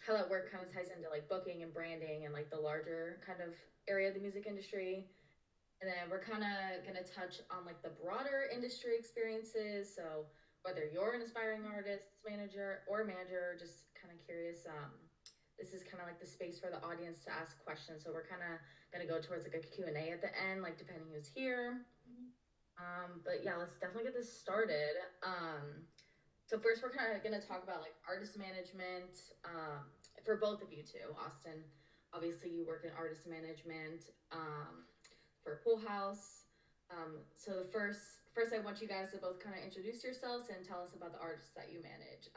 how that work kind of ties into like booking and branding and like the larger kind of area of the music industry. And then we're kind of going to touch on like the broader industry experiences. So whether you're an aspiring artist, manager, or manager, just kind of curious. This is kind of like the space for the audience to ask questions. So we're kind of going to go towards like a Q&A at the end, like depending who's here. But yeah, let's definitely get this started. So first, we're kind of going to talk about like artist management for both of you too. Austin, obviously you work in artist management for Poolhouse. So the first, I want you guys to both kind of introduce yourselves and tell us about the artists that you manage.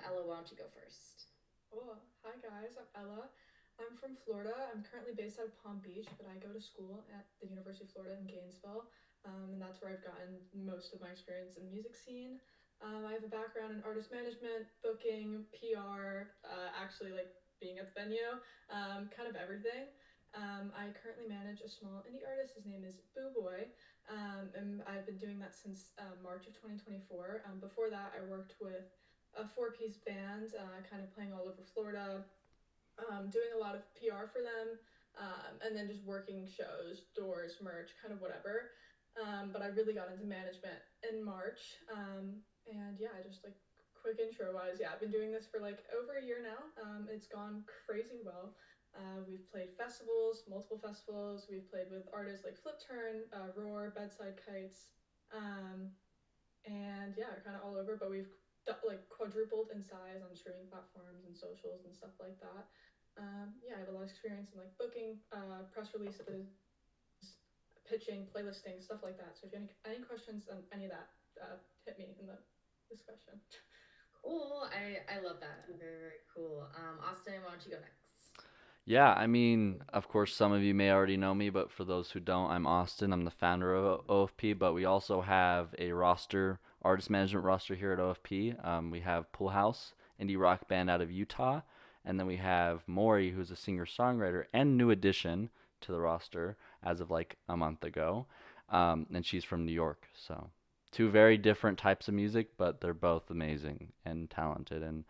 Ella, why don't you go first? Cool. Hi guys, I'm Ella. I'm from Florida. I'm currently based out of Palm Beach, but I go to school at the University of Florida in Gainesville, and that's where I've gotten most of my experience in the music scene. I have a background in artist management, booking, PR, actually like being at the venue, kind of everything. I currently manage a small indie artist. His name is Buboy, and I've been doing that since March of 2024. Before that, I worked with a four-piece band, kind of playing all over Florida, doing a lot of PR for them, and then just working shows, doors, merch, kind of whatever. But I really got into management in March. And yeah, I just like quick intro wise, yeah, I've been doing this for like over a year now. It's gone crazy well. We've played festivals, multiple festivals. We've played with artists like Flip Turn, Roar, Bedside Kites, um, and yeah, kind of all over. But we've like quadrupled in size on streaming platforms and socials and stuff like that. Yeah, I have a lot of experience in like booking, press releases, pitching, playlisting, stuff like that. So if you have any questions on any of that, hit me in the discussion. Cool. I love that. Very very cool. Austin, why don't you go next? Yeah, I mean, of course, some of you may already know me, but for those who don't, I'm Austin. I'm the founder of OFP, but we also have a roster, artist management roster here at OFP. We have Poolhouse, indie rock band out of Utah, and then we have Mori, who's a singer-songwriter and new addition to the roster as of like a month ago, and she's from New York. So, two very different types of music, but they're both amazing and talented, and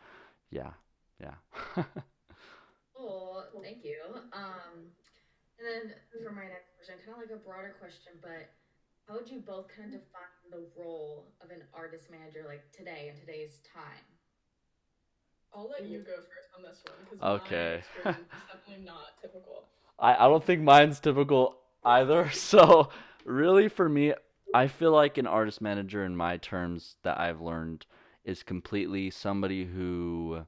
yeah, yeah. Cool. Thank you. And then for my next question, kind of like a broader question, but how would you both kind of define the role of an artist manager like today in today's time? I'll let you go first on this one because my Okay. experience is definitely not typical. I don't think mine's typical either. So, really, for me, I feel like an artist manager, in my terms, that I've learned is completely somebody who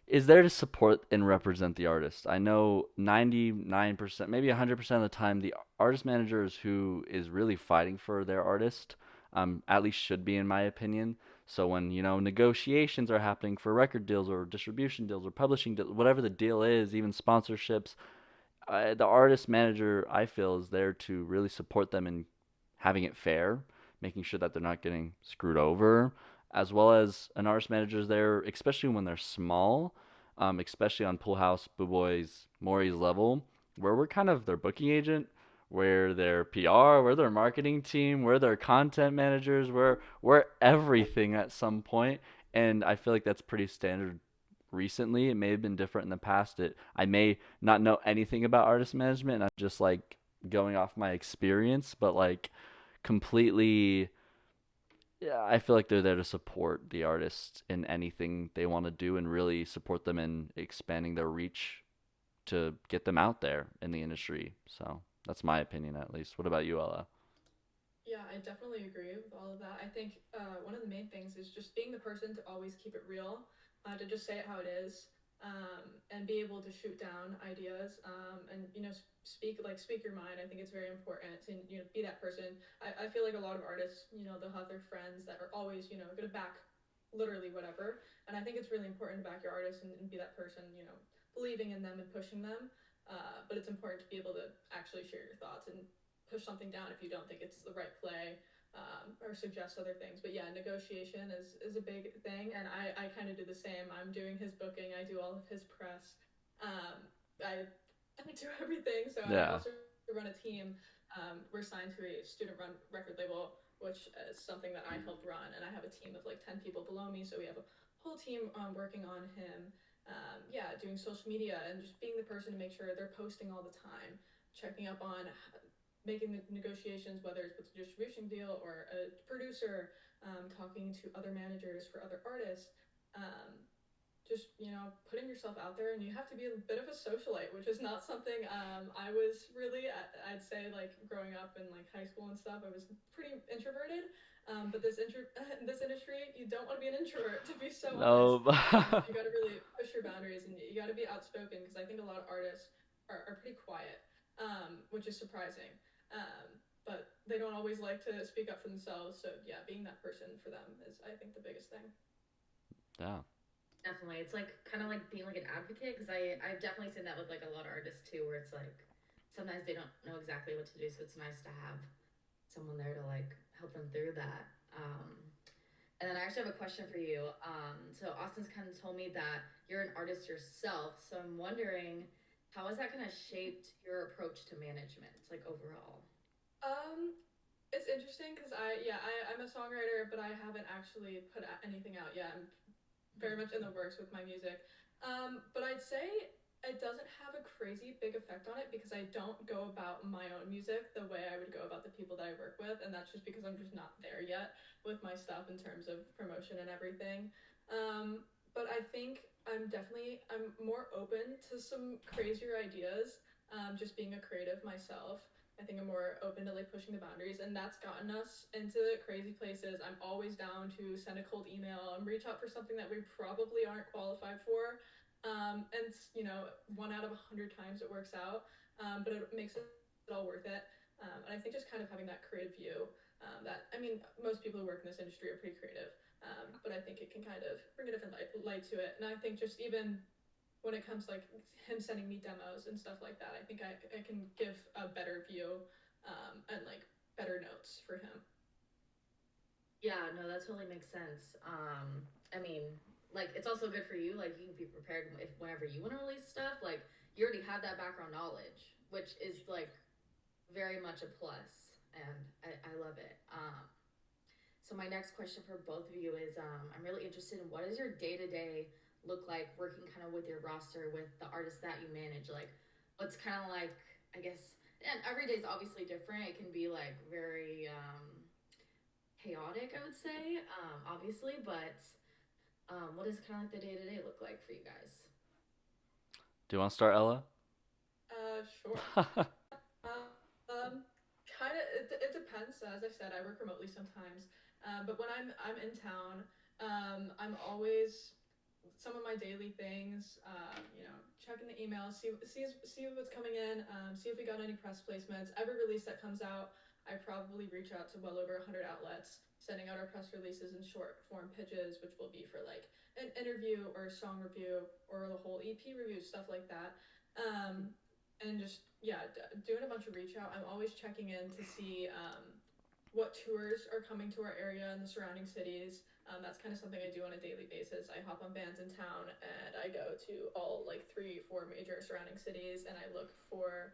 is there to support and represent the artist. I know 99%, maybe 100% of the time, the artist manager is who is really fighting for their artist, at least should be, in my opinion. So when, negotiations are happening for record deals or distribution deals or publishing deals, whatever the deal is, even sponsorships, the artist manager, I feel, is there to really support them in having it fair, making sure that they're not getting screwed over, as well as an artist manager is there, especially when they're small, especially on Pool House, Buboy's, Maury's level, where we're kind of their booking agent, we're their PR, we're their marketing team, we're their content managers, we're everything at some point, and I feel like that's pretty standard recently. It may have been different in the past. I may not know anything about artist management, and I'm just like going off my experience, but like completely, yeah, I feel like they're there to support the artists in anything they want to do and really support them in expanding their reach to get them out there in the industry. So that's my opinion, at least. What about you, Ella? Yeah, I definitely agree with all of that. I think one of the main things is just being the person to always keep it real, to just say it how it is, and be able to shoot down ideas, and speak your mind. I think it's very important to be that person. I feel like a lot of artists, they'll have their friends that are always gonna back literally whatever, and I think it's really important to back your artists and be that person, believing in them and pushing them. But it's important to be able to actually share your thoughts and push something down if you don't think it's the right play, or suggest other things. But yeah, negotiation is a big thing, and I kind of do the same. I'm doing his booking, I do all of his press, um, I I do everything. So I Yeah. also run a team. We're signed to a student run record label, which is something that I helped run, and I have a team of like 10 people below me. So we have a whole team working on him. Yeah, doing social media and just being the person to make sure they're posting all the time, checking up on making the negotiations, whether it's with a distribution deal or a producer, talking to other managers for other artists. Um, just putting yourself out there, and you have to be a bit of a socialite, which is not something I was really. I'd say like growing up in like high school and stuff, I was pretty introverted. But this industry, you don't want to be an introvert, to be so honest. No. You got to really push your boundaries, and you got to be outspoken, because I think a lot of artists are pretty quiet, which is surprising. But they don't always like to speak up for themselves. So yeah, being that person for them is, I think, the biggest thing. Yeah. Definitely. It's like kind of like being like an advocate, because I've definitely seen that with like a lot of artists too, where it's like sometimes they don't know exactly what to do, so it's nice to have someone there to like help them through that. And then I actually have a question for you. So Austin's kind of told me that you're an artist yourself, so I'm wondering how has that kind of shaped your approach to management, like overall? Um, it's interesting because I'm a songwriter, but I haven't actually put anything out yet. I'm very much in the works with my music. But I'd say it doesn't have a crazy big effect on it, because I don't go about my own music the way I would go about the people that I work with, and that's just because I'm just not there yet with my stuff in terms of promotion and everything. But I think I'm more open to some crazier ideas. Just being a creative myself, I think I'm more open to like pushing the boundaries, and that's gotten us into crazy places. I'm always down to send a cold email and reach out for something that we probably aren't qualified for. And 1 out of 100 times it works out, but it makes it all worth it. And I think just kind of having that creative view, that I mean, most people who work in this industry are pretty creative, but I think it can kind of bring a different light to it. And I think just even when it comes like him sending me demos and stuff like that, I think I can give a better view, and like better notes for him. Yeah, no, that totally makes sense. I mean, like it's also good for you. Like you can be prepared if whenever you want to release stuff. Like you already have that background knowledge, which is like very much a plus, and I love it. So my next question for both of you is, I'm really interested in what does your day to day look like working kind of with your roster with the artists that you manage. Like, what's kind of like, I guess, and every day is obviously different. It can be like very chaotic, I would say, obviously, but what does kind of like the day to day look like for you guys? Do you want to start, Ella? Sure. Kind of, it depends. As I said, I work remotely sometimes, but when I'm in town, I'm always some of my daily things. Checking the emails, see what's coming in, see if we got any press placements. Every release that comes out, I probably reach out to well over 100 outlets, sending out our press releases and short form pitches, which will be for like an interview or a song review or the whole EP review, stuff like that. And just yeah, doing a bunch of reach out. I'm always checking in to see what tours are coming to our area and the surrounding cities. That's kind of something I do on a daily basis. I hop on bands in town and I go to all like 3, 4 major surrounding cities, and I look for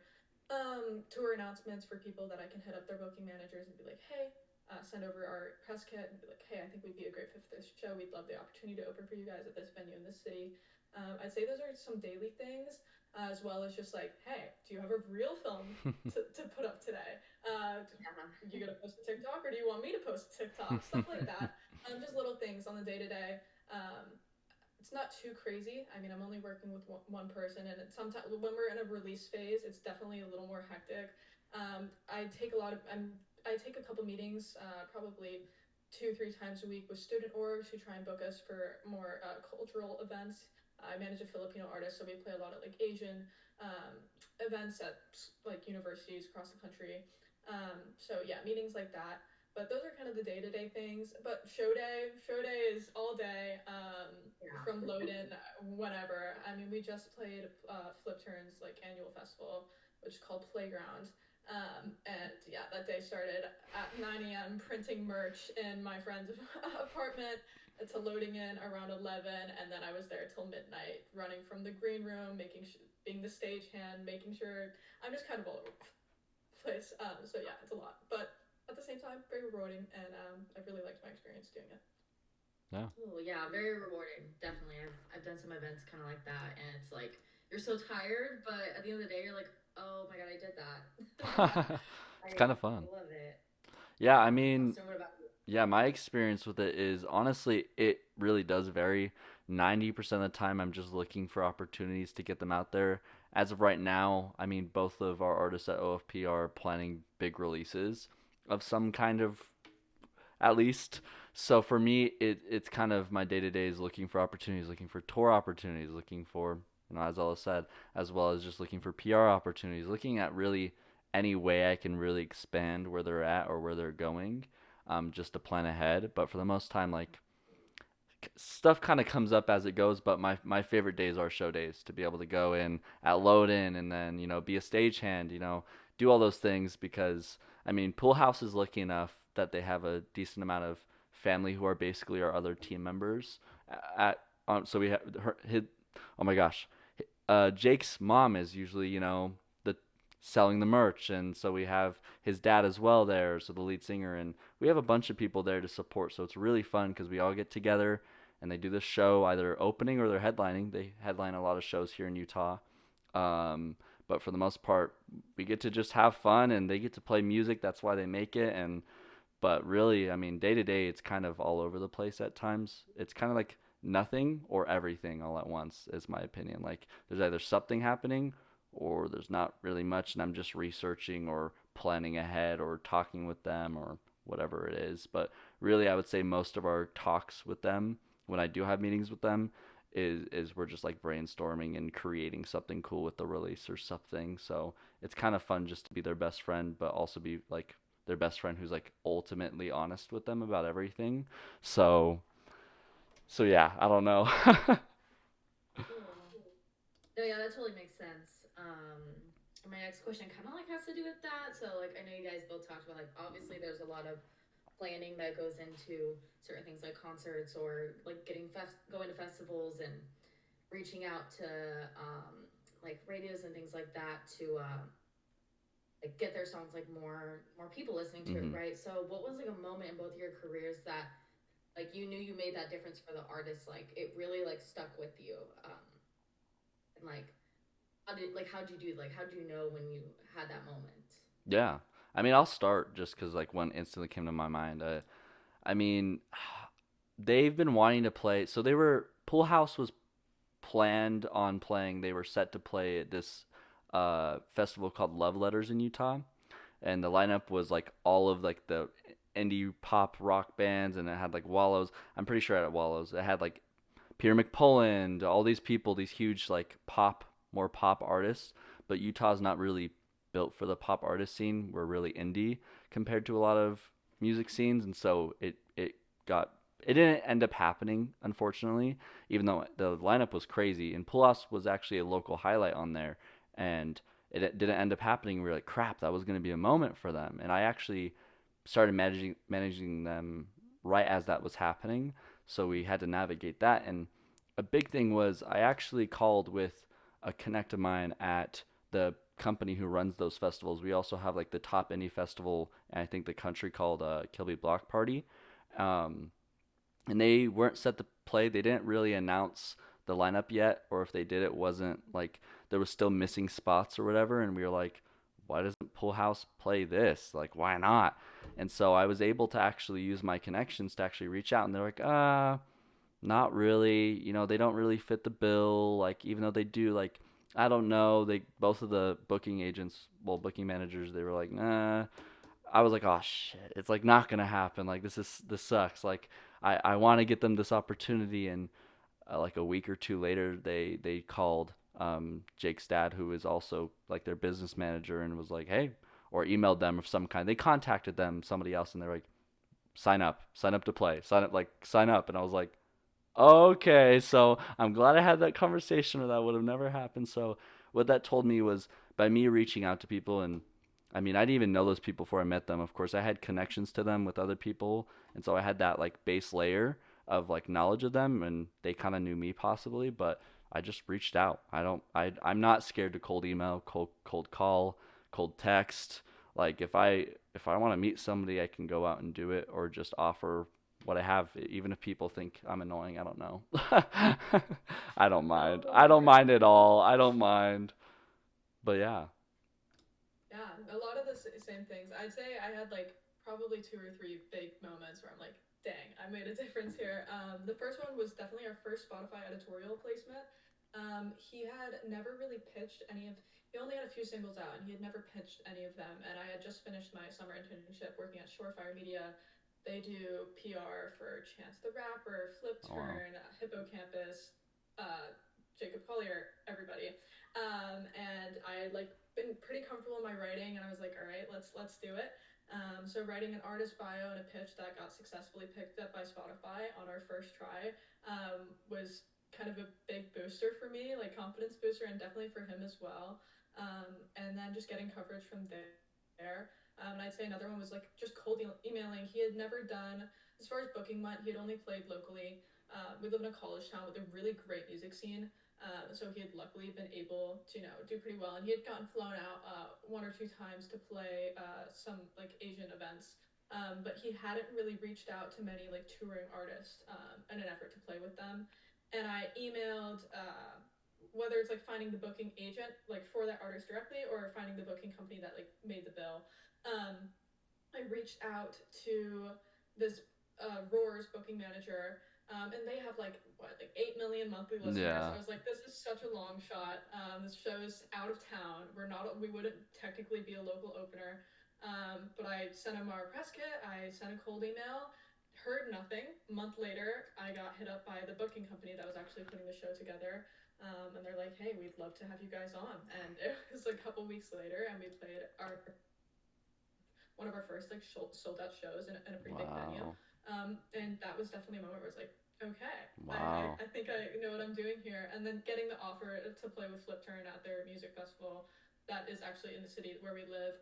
tour announcements for people that I can hit up their booking managers and be like, hey, send over our press kit and be like, hey, I think we'd be a great fit for this show. We'd love the opportunity to open for you guys at this venue in this city. I'd say those are some daily things, as well as just like, hey, do you have a real film to put up today? You gonna post a TikTok, or do you want me to post a TikTok? Stuff like that. Just little things on the day to day. It's not too crazy. I mean, I'm only working with one person, and sometimes when we're in a release phase, it's definitely a little more hectic. I take a couple meetings, probably 2, 3 times a week with student orgs who try and book us for more cultural events. I manage a Filipino artist, so we play a lot of like Asian events at like universities across the country. So yeah, meetings like that. But those are kind of the day to day things. But show day is all day. Yeah. From load in whenever. I mean, we just played Flip Turn's like annual festival, which is called Playground. And yeah, that day started at 9 a.m. printing merch in my friend's apartment to loading in around 11, and then I was there till midnight, running from the green room, being the stagehand, making sure I'm just kind of all over the place. So yeah, it's a lot, but at the same time, very rewarding, and I really liked my experience doing it. Yeah. Oh yeah, very rewarding. Definitely. I've done some events kind of like that, and it's like you're so tired, but at the end of the day, you're like, oh my god, I did that. It's kind of I fun. love it. Yeah, I mean, Austin, what about you? yeah, my experience with it is honestly, it really does vary. 90% of the time, I'm just looking for opportunities to get them out there. As of right now, I mean, both of our artists at OFP are planning big releases of some kind of, at least. So for me, it's kind of my day to day is looking for opportunities, looking for tour opportunities, looking for, as Ella said, as well as just looking for PR opportunities, looking at really any way I can really expand where they're at or where they're going, just to plan ahead. But for the most time, like stuff kind of comes up as it goes. But my favorite days are show days to be able to go in at load in and then be a stagehand, do all those things because I mean Poolhouse is lucky enough that they have a decent amount of family who are basically our other team members at so we have oh my gosh, Jake's mom is usually the selling the merch, and so we have his dad as well there, so the lead singer, and we have a bunch of people there to support. So it's really fun because we all get together and they do this show either opening or they're headlining. They headline a lot of shows here in Utah. Um, but for the most part, we get to just have fun and they get to play music. That's why they make it. And but really, I mean, day to day, it's kind of all over the place at times. It's kind of like nothing or everything all at once, is my opinion. Like, there's either something happening or there's not really much, and I'm just researching or planning ahead or talking with them or whatever it is. But really, I would say most of our talks with them, when I do have meetings with them, is we're just like brainstorming and creating something cool with the release or something. So it's kind of fun just to be their best friend, but also be like their best friend who's like ultimately honest with them about everything. So yeah, I don't know. Cool. No, yeah, that totally makes sense. My next question kind of like has to do with that. So, like, I know you guys both talked about like obviously there's a lot of planning that goes into certain things like concerts or like going to festivals and reaching out to like radios and things like that to like get their songs like more people listening to it, hmm right? So, what was like a moment in both of your careers that like you knew you made that difference for the artist, like it really like stuck with you, and like how'd you do, like how'd you know when you had that moment? Yeah. I mean, I'll start just because like one instantly came to my mind. I mean, they've been wanting to play. So they were Pool House was planned on playing. They were set to play at this festival called Love Letters in Utah, and the lineup was like all of like the indie pop rock bands, and it had like Wallows. I'm pretty sure at Wallows it had like Peter McPullen, all these people, these huge like more pop artists. But Utah's not really built for the pop artist scene. We're really indie compared to a lot of music scenes, and so got it didn't end up happening, unfortunately, even though the lineup was crazy. And Pulas was actually a local highlight on there, and it didn't end up happening. We were like, crap, that was going to be a moment for them. And I actually started managing them right as that was happening, so we had to navigate that. And a big thing was I actually called with a connect of mine at the company who runs those festivals. We also have like the top indie festival, and I think the country called Kilby Block Party. Um, and they weren't set to play. They didn't really announce the lineup yet, or if they did, it wasn't like there was still missing spots or whatever. And we were like, why doesn't Pool House play this? Like, why not? And so I was able to actually use my connections to actually reach out, and they're like, not really. They don't really fit the bill. Like, even though they do, like, I don't know. They both of the booking agents, well, booking managers, they were like, nah. I was like, oh shit, it's like not gonna happen. Like this sucks. Like I want to get them this opportunity, and like a week or two later, they called Jake's dad, who is also like their business manager, and was like, hey, or emailed them of some kind. They contacted them, somebody else, and they're like, sign up to play, sign up. And I was like, okay, so I'm glad I had that conversation, or that would have never happened. So what that told me was by me reaching out to people, and I mean I didn't even know those people before I met them. Of course, I had connections to them with other people, and so I had that like base layer of like knowledge of them, and they kind of knew me possibly, but I just reached out. I'm not scared to cold email, cold call, cold text. Like if I want to meet somebody, I can go out and do it, or just offer what I have, even if people think I'm annoying. I don't know. I don't mind. Oh, I don't okay. mind at all. I don't mind. But yeah. Yeah, a lot of the same things. I'd say I had like probably two or three big moments where I'm like, dang, I made a difference here. The first one was definitely our first Spotify editorial placement. He had never really pitched any of, he only had a few singles out and he had never pitched any of them. And I had just finished my summer internship working at Shorefire Media. They do PR for Chance the Rapper, Flip Oh wow. Turn, Hippocampus, uh, Jacob Collier, everybody. And I like been pretty comfortable in my writing, and I was like, all right, let's do it. So writing an artist bio and a pitch that got successfully picked up by Spotify on our first try was kind of a big booster for me, like confidence booster, and definitely for him as well. And then just getting coverage from there. And I'd say another one was like just cold emailing. He had never done, as far as booking went, he had only played locally. We live in a college town with a really great music scene. So he had luckily been able to, do pretty well. And he had gotten flown out one or two times to play some like Asian events. But he hadn't really reached out to many like touring artists in an effort to play with them. And I emailed, whether it's like finding the booking agent like for that artist directly or finding the booking company that like made the bill. Um, I reached out to this Roar's booking manager, and they have like what, like 8 million monthly listeners. Yeah. I was like, this is such a long shot. This show's out of town. We wouldn't technically be a local opener. But I sent him our press kit. I sent a cold email. Heard nothing. A month later, I got hit up by the booking company that was actually putting the show together. And they're like, hey, we'd love to have you guys on. And it was a couple weeks later, and we played our one of our first like sold out shows in a pretty big venue. Wow. And that was definitely a moment where it's like, okay, Wow. I think I know what I'm doing here. And then getting the offer to play with Flip Turn at their music festival that is actually in the city where we live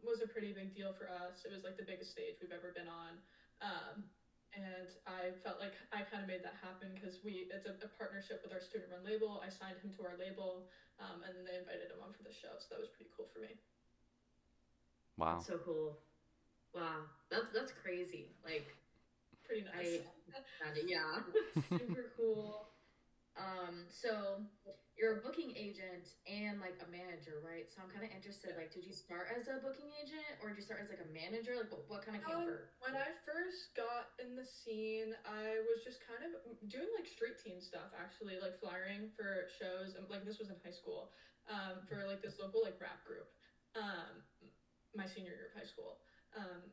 was a pretty big deal for us. It was like the biggest stage we've ever been on. And I felt like I kind of made that happen because it's a partnership with our student run label. I signed him to our label, and then they invited him on for the show. So that was pretty cool for me. Wow. That's so cool. Wow, that's crazy. Like Pretty nice. I, yeah, super cool. So you're a booking agent and like a manager, right? So I'm kind of interested. Yeah. Like, did you start as a booking agent or did you start as like a manager? Like, what kind of came first? When I first got in the scene, I was just kind of doing like street team stuff, actually, like flyering for shows. And like this was in high school, for like this local like rap group, um, my senior year of high school.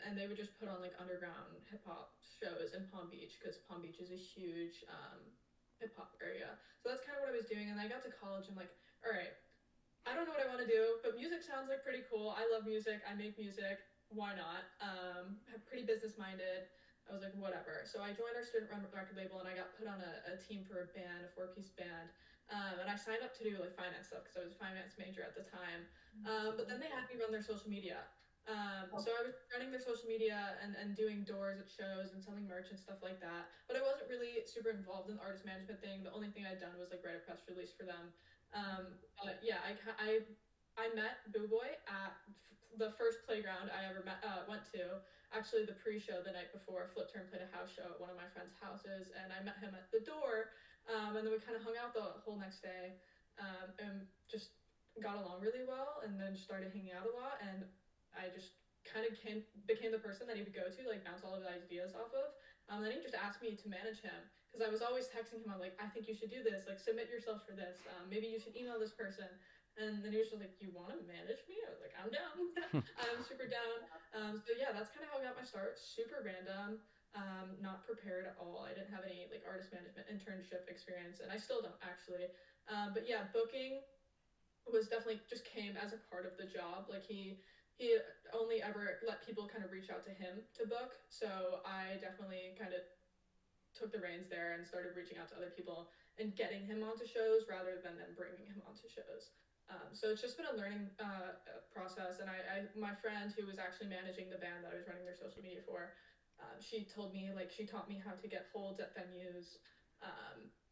And they would just put on like underground hip hop shows in Palm Beach because Palm Beach is a huge hip hop area. So that's kind of what I was doing. And I got to college and like, all right, I don't know what I want to do, but music sounds like pretty cool. I love music. I make music. Why not? I'm pretty business minded. I was like, whatever. So I joined our student run record label and I got put on a team for a band, a 4-piece band. And I signed up to do like finance stuff because I was a finance major at the time. But then they had me run their social media. So I was running their social media and doing doors at shows and selling merch and stuff like that. But I wasn't really super involved in the artist management thing. The only thing I'd done was like write a press release for them. But yeah, I met Buboy at the first playground I ever went to. Actually, the pre-show the night before, Flip Turn played a house show at one of my friend's houses, and I met him at the door. And then we kind of hung out the whole next day, and just got along really well, and then started hanging out a lot. And I just kind of became the person that he would go to, like bounce all of the ideas off of. Then he just asked me to manage him because I was always texting him. I'm like, I think you should do this. Like, submit yourself for this. Maybe you should email this person. And then he was just like, "You want to manage me?" I was like, "I'm down. I'm super down." So yeah, that's kind of how I got my start. Super random. Not prepared at all. I didn't have any like artist management internship experience, and I still don't actually. But yeah, booking was definitely just came as a part of the job. Like he only ever let people kind of reach out to him to book. So I definitely kind of took the reins there and started reaching out to other people and getting him onto shows rather than them bringing him onto shows. So it's just been a learning process. And my friend who was actually managing the band that I was running their social media for, she told me like she taught me how to get holds at venues,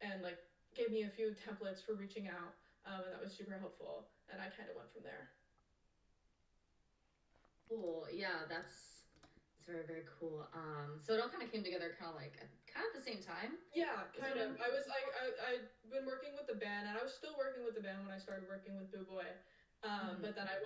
and like gave me a few templates for reaching out, and that was super helpful. And I kind of went from there. Cool. Yeah, that's It's very, very cool. So it all kind of came together kind of at the same time. Yeah, Is kind what of. I'm. I'd been working with the band, and I was still working with the band when I started working with Buboy. Mhm. But then I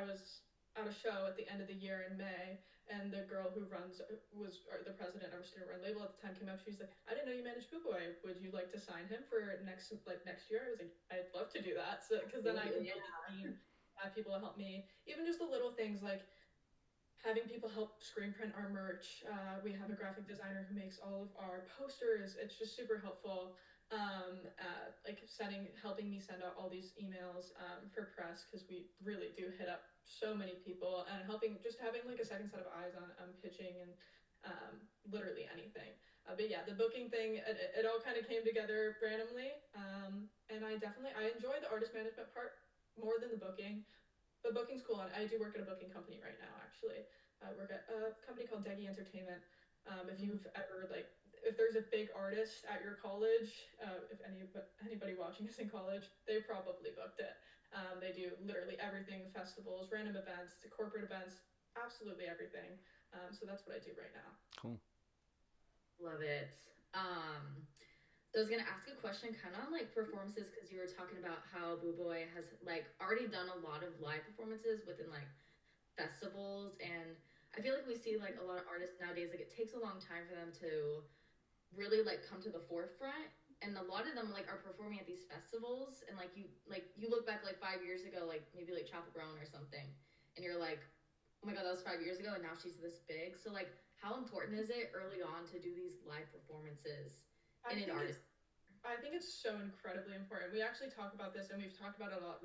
was at a show at the end of the year in May, and the girl who runs was or the president of our student run label at the time came up. She's like, "I didn't know you managed Buboy. Would you like to sign him for next year?" I was like, "I'd love to do that." So because then I Ooh, could yeah. build a team, have people help me, even just the little things like having people help screen print our merch. We have a graphic designer who makes all of our posters. It's just super helpful. Like helping me send out all these emails for press because we really do hit up so many people and just having like a second set of eyes on pitching and literally anything. But yeah, the booking thing, it all kind of came together randomly. And I enjoy the artist management part more than the booking. The booking's cool, and I do work at a booking company right now, actually. I work at a company called Deggy Entertainment. If Mhm. you've ever if there's a big artist at your college, if anybody watching is in college, they probably booked it. They do literally everything: festivals, random events, to corporate events, absolutely everything. So that's what I do right now. Cool. Love it. So I was gonna ask a question kind of on like performances because you were talking about how Boo Boy has like already done a lot of live performances within like festivals, and I feel like we see like a lot of artists nowadays like it takes a long time for them to really like come to the forefront, and a lot of them like are performing at these festivals, and like you look back like 5 years ago, like maybe like Chapel Grown or something, and you're like, oh my god, that was 5 years ago and now she's this big. So like how important is it early on to do these live performances I in an think it's artist? I think it's so incredibly important. We actually talk about this, and we've talked about it a lot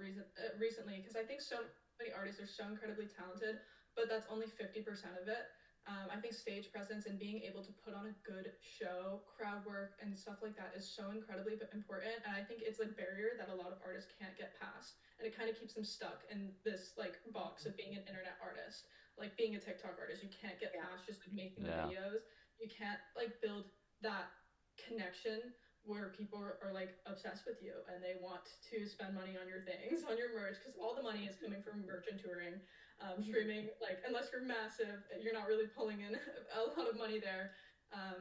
recently because I think so many artists are so incredibly talented, but that's only 50% of it. I think stage presence and being able to put on a good show, crowd work, and stuff like that is so incredibly important. And I think it's a barrier that a lot of artists can't get past. And it kind of keeps them stuck in this like box of being an internet artist, like being a TikTok artist. You can't get Yeah. past just like making the Yeah. videos. You can't like build that connection where people are like obsessed with you and they want to spend money on your things, on your merch, because all the money is coming from merch and touring. Mhm. Streaming, like, unless you're massive, you're not really pulling in a lot of money there.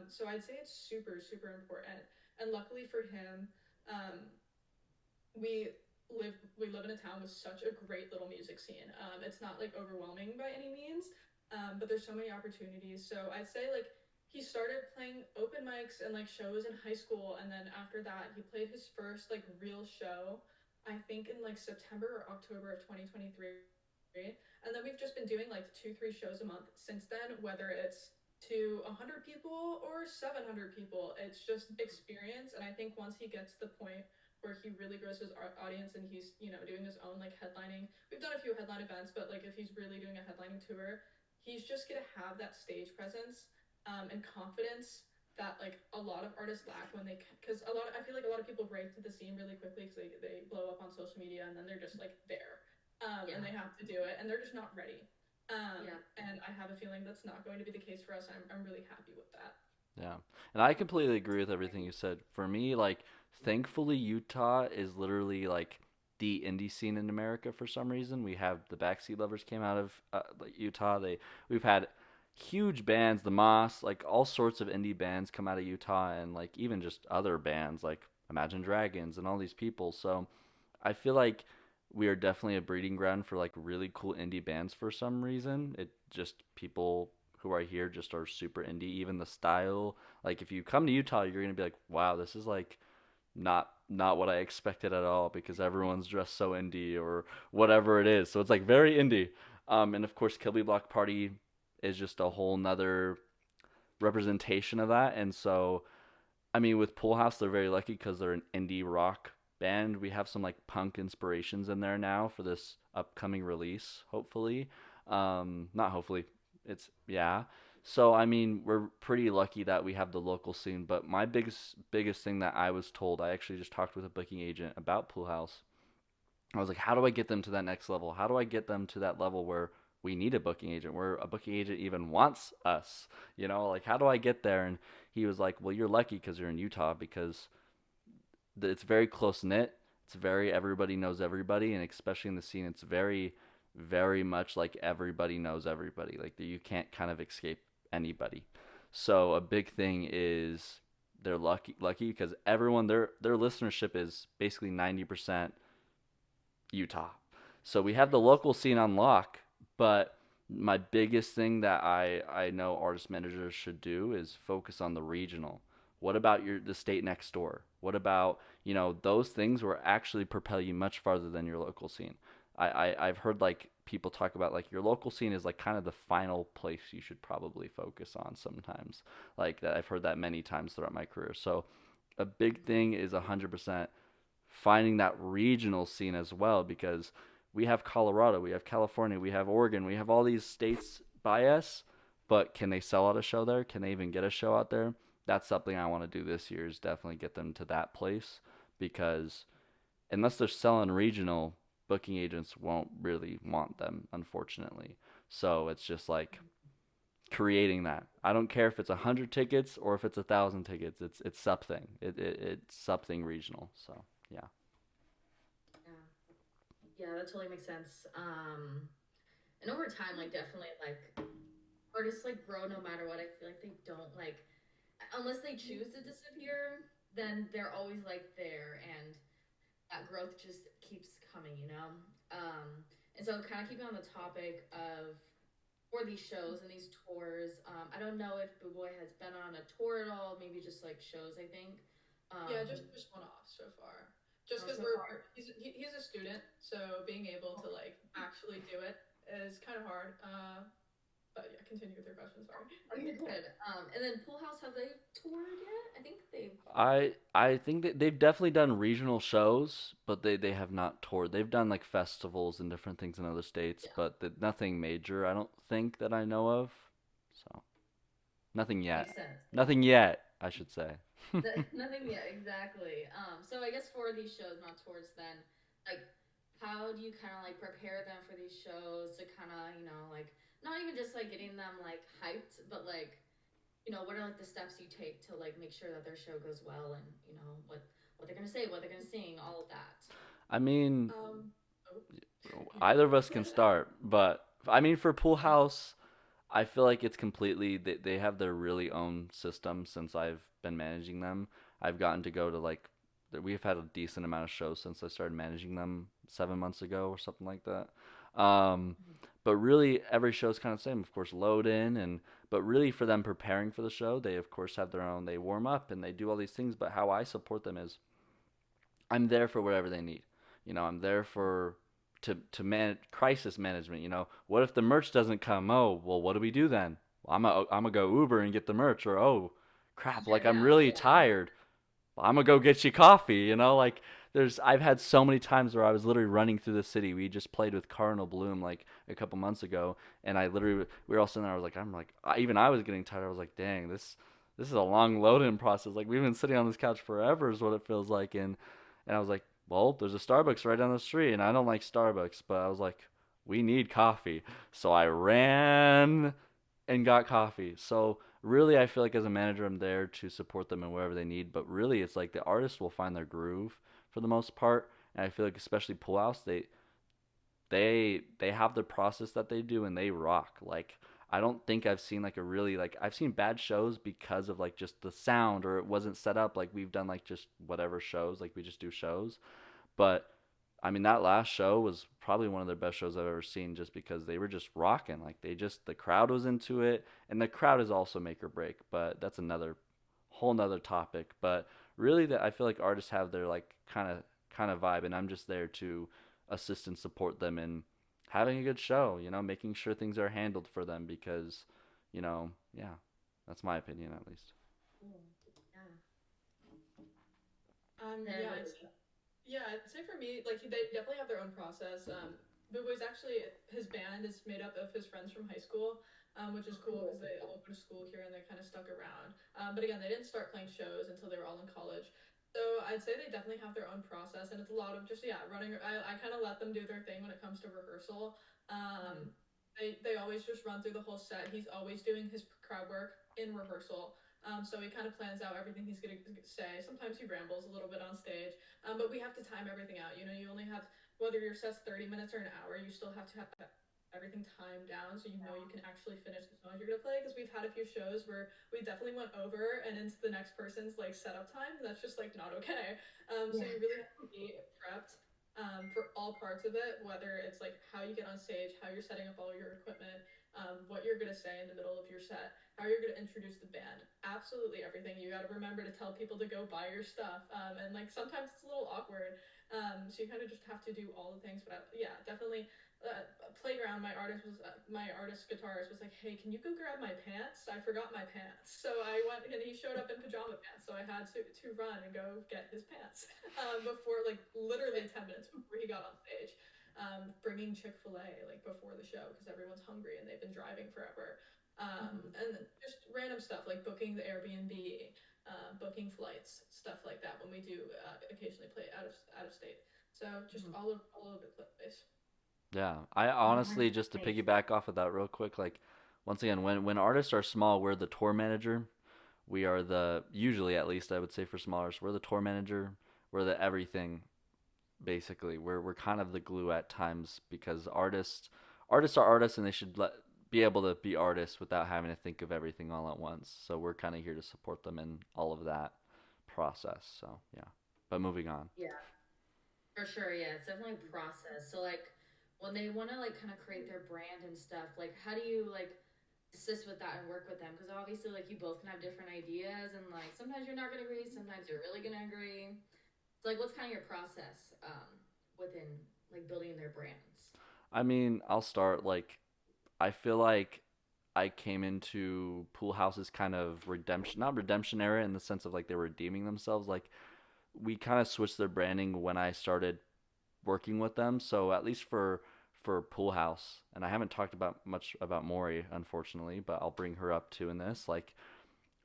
So I'd say it's super, super important. And luckily for him, um, we we live in a town with such a great little music scene. It's not like overwhelming by any means, but there's so many opportunities. So I'd say like he started playing open mics and like shows in high school, and then after that he played his first like real show, I think in like September or October of 2023. And then we've just been doing like 2-3 shows a month since then, whether it's to 100 people or 700 people. It's just experience. And I think once he gets to the point where he really grows his audience and he's doing his own like headlining. We've done a few headline events, but like if he's really doing a headlining tour, he's just gonna have that stage presence and confidence that like a lot of artists lack when they because I feel like a lot of people break to the scene really quickly because they blow up on social media and then they're just like there and Yeah. they have to do it and they're just not ready. Yeah. And I have a feeling that's not going to be the case for us. I'm really happy with that. Yeah. And I completely agree with everything you said. For me, like, thankfully, Utah is literally like the indie scene in America for some reason. We have the Backseat Lovers came out of like Utah. We've had huge bands, the Moss, like all sorts of indie bands come out of Utah, and like even just other bands like Imagine Dragons and all these people. So I feel like we are definitely a breeding ground for like really cool indie bands for some reason. It just people who are here just are super indie. Even the style, like if you come to Utah, you're gonna be like, wow, this is like not what I expected at all because everyone's dressed so indie or whatever it is. So it's like very indie. And of course, Kilby Block Party is just a whole nother representation of that. And so I mean, with Poolhouse, they're very lucky because they're an indie rock band. We have some like punk inspirations in there now for this upcoming release, hopefully. Not hopefully, it's yeah. So I mean, we're pretty lucky that we have the local scene. But my biggest thing that I was told, I actually just talked with a booking agent about Poolhouse. I was like, how do I get them to that next level? How do I get them to that level where we need a booking agent, where a booking agent even wants us? Like how do I get there? And he was like, well, you're lucky because you're in Utah because it's very close knit. It's very everybody knows everybody, and especially in the scene, it's very very much like everybody knows everybody. Like you can't kind of escape anybody. So a big thing is they're lucky because everyone their listenership is basically 90% Utah. So we have the Nice. local scene on lock, but my biggest thing that I know artist managers should do is focus on the regional. What about the state next door? What about, those things will actually propel you much farther than your local scene. I've heard like people talk about like your local scene is like kind of the final place you should probably focus on sometimes. Like that I've heard that many times throughout my career. So a big thing is 100% finding that regional scene as well because we have Colorado, we have California, we have Oregon, we have all these states by us, but can they sell out a show there? Can they even get a show out there? That's something I want to do this year is definitely get them to that place because unless they're selling regional, booking agents won't really want them, unfortunately. So it's just like creating that. I don't care if it's 100 tickets or if it's 1,000 tickets. It's something. It's something regional. So yeah. Yeah. Yeah, that totally makes sense. And over time, like definitely like artists like grow no matter what. I feel like they don't like unless they choose to disappear, then they're always like there and that growth just keeps coming, you know? And so kind of keeping on the topic of for these shows and these tours, I don't know if Buboy has been on a tour at all, maybe just like shows, I think. Yeah, Um, just one off so far. Just oh, because so far. he's a student, so being able to like actually do it is kind of hard. But yeah, continue with your question. Sorry. Oh, you're good. And then Pool House, have they toured yet? I think they've. I think that they've definitely done regional shows, but they have not toured. They've done like festivals and different things in other states, Yeah, but nothing major. I don't think that I know of. So nothing yet. makes sense. Nothing yet, I should say. Nothing yet, exactly. So I guess for these shows, not tours, then, like, how do you kind of like prepare them for these shows to kind of, like, not even just like getting them like hyped, but like, what are like the steps you take to like make sure that their show goes well and, what they're gonna say, what they're gonna sing, all of that. I mean, Um. Oh, you go. either of us can start, but I mean for Pool House, I feel like it's completely they have their really own system since I've been managing them. I've gotten to go to like we've had a decent amount of shows since I started managing them 7 months ago or something like that. Um, Mhm. but really every show is kind of the same. Of course, load in and but really for them preparing for the show, they of course have their own. They warm up and they do all these things. But how I support them is I'm there for whatever they need. I'm there for to manage crisis management. What if the merch doesn't come? Oh, well, what do we do then? Well, I'm gonna go Uber and get the merch. Or oh, crap, Sure, like I'm yeah, really yeah. tired. Well, I'm gonna go get you coffee. Like I've had so many times where I was literally running through the city. We just played with Cardinal Bloom like a couple months ago, and we were all sitting there. Even I was getting tired. I was like, dang, this is a long load-in process. Like we've been sitting on this couch forever is what it feels like, and I was like, well, there's a Starbucks right down the street, and I don't like Starbucks, but I was like, we need coffee. So I ran and got coffee. So really, I feel like as a manager, I'm there to support them in wherever they need. But really, it's like the artists will find their groove for the most part. And I feel like especially Pull House, they have the process that they do and they rock. Like I don't think I've seen like a really like I've seen bad shows because of like just the sound or it wasn't set up like we've done like just whatever shows like we just do shows. But I mean that last show was probably one of their best shows I've ever seen just because they were just rocking. Like the crowd was into it and the crowd is also make or break, but that's another whole nother topic. But really that I feel like artists have their like kind of vibe and I'm just there to assist and support them in having a good show, making sure things are handled for them because, yeah, that's my opinion at least. Cool. Yeah. Then Yeah, what it's is Yeah, I'd say for me, like they definitely have their own process. Boo Boy's actually his band is made up of his friends from high school, which is cool because cool. they all go to school here and they kind of stuck around. But again, they didn't start playing shows until they were all in college. So I'd say they definitely have their own process, and it's a lot of just yeah running. I kind of let them do their thing when it comes to rehearsal. Mhm. They always just run through the whole set. He's always doing his crowd work in rehearsal. So he kind of plans out everything he's gonna say. Sometimes he rambles a little bit on stage, but we have to time everything out. You know, you only have whether your set's 30 minutes or an hour, you still have to have everything timed down so you know you can actually finish the songs you're gonna play. Because we've had a few shows where we definitely went over and into the next person's like setup time. And that's just like not okay. So Yeah. you really have to be prepped for all parts of it, whether it's like how you get on stage, how you're setting up all your equipment, what you're gonna say in the middle of your set, how you're gonna introduce the band, absolutely everything. You got to remember to tell people to go buy your stuff, and like sometimes it's a little awkward, so you kind of just have to do all the things. But yeah, definitely. Playground, my artist guitarist was like, "Hey, can you go grab my pants? I forgot my pants." So I went, and he showed up in pajama pants. So I had to run and go get his pants before, like, literally 10 minutes before he got on stage. Bringing Chick-fil-A like before the show because everyone's hungry and they've been driving forever. Mhm. And just random stuff like booking the Airbnb, booking flights, stuff like that when we do occasionally play out of state. So just Mhm. all over the place. Yeah, I No, that's honestly, just to nice. piggyback off of that real quick, like once again, when artists are small, we're the tour manager. We are the usually, at least I would say for small artists, we're the tour manager. We're the everything basically. We're kind of the glue at times because artists are artists and they should be able to be artists without having to think of everything all at once. So we're kind of here to support them in all of that process. So yeah, but moving on. Yeah, for sure. Yeah, it's definitely a process. So like when they want to like kind of create their brand and stuff, like how do you like assist with that and work with them? Because obviously like you both can have different ideas and like sometimes you're not gonna agree, sometimes you're really gonna agree. So like what's kind of your process within like building their brands? I mean, I'll start like I feel like I came into Pool House's kind of redemption, not redemption era in the sense of like they were redeeming themselves. Like we kind of switched their branding when I started working with them. So at least for Pool House, and I haven't talked about much about Mori unfortunately, but I'll bring her up too in this. Like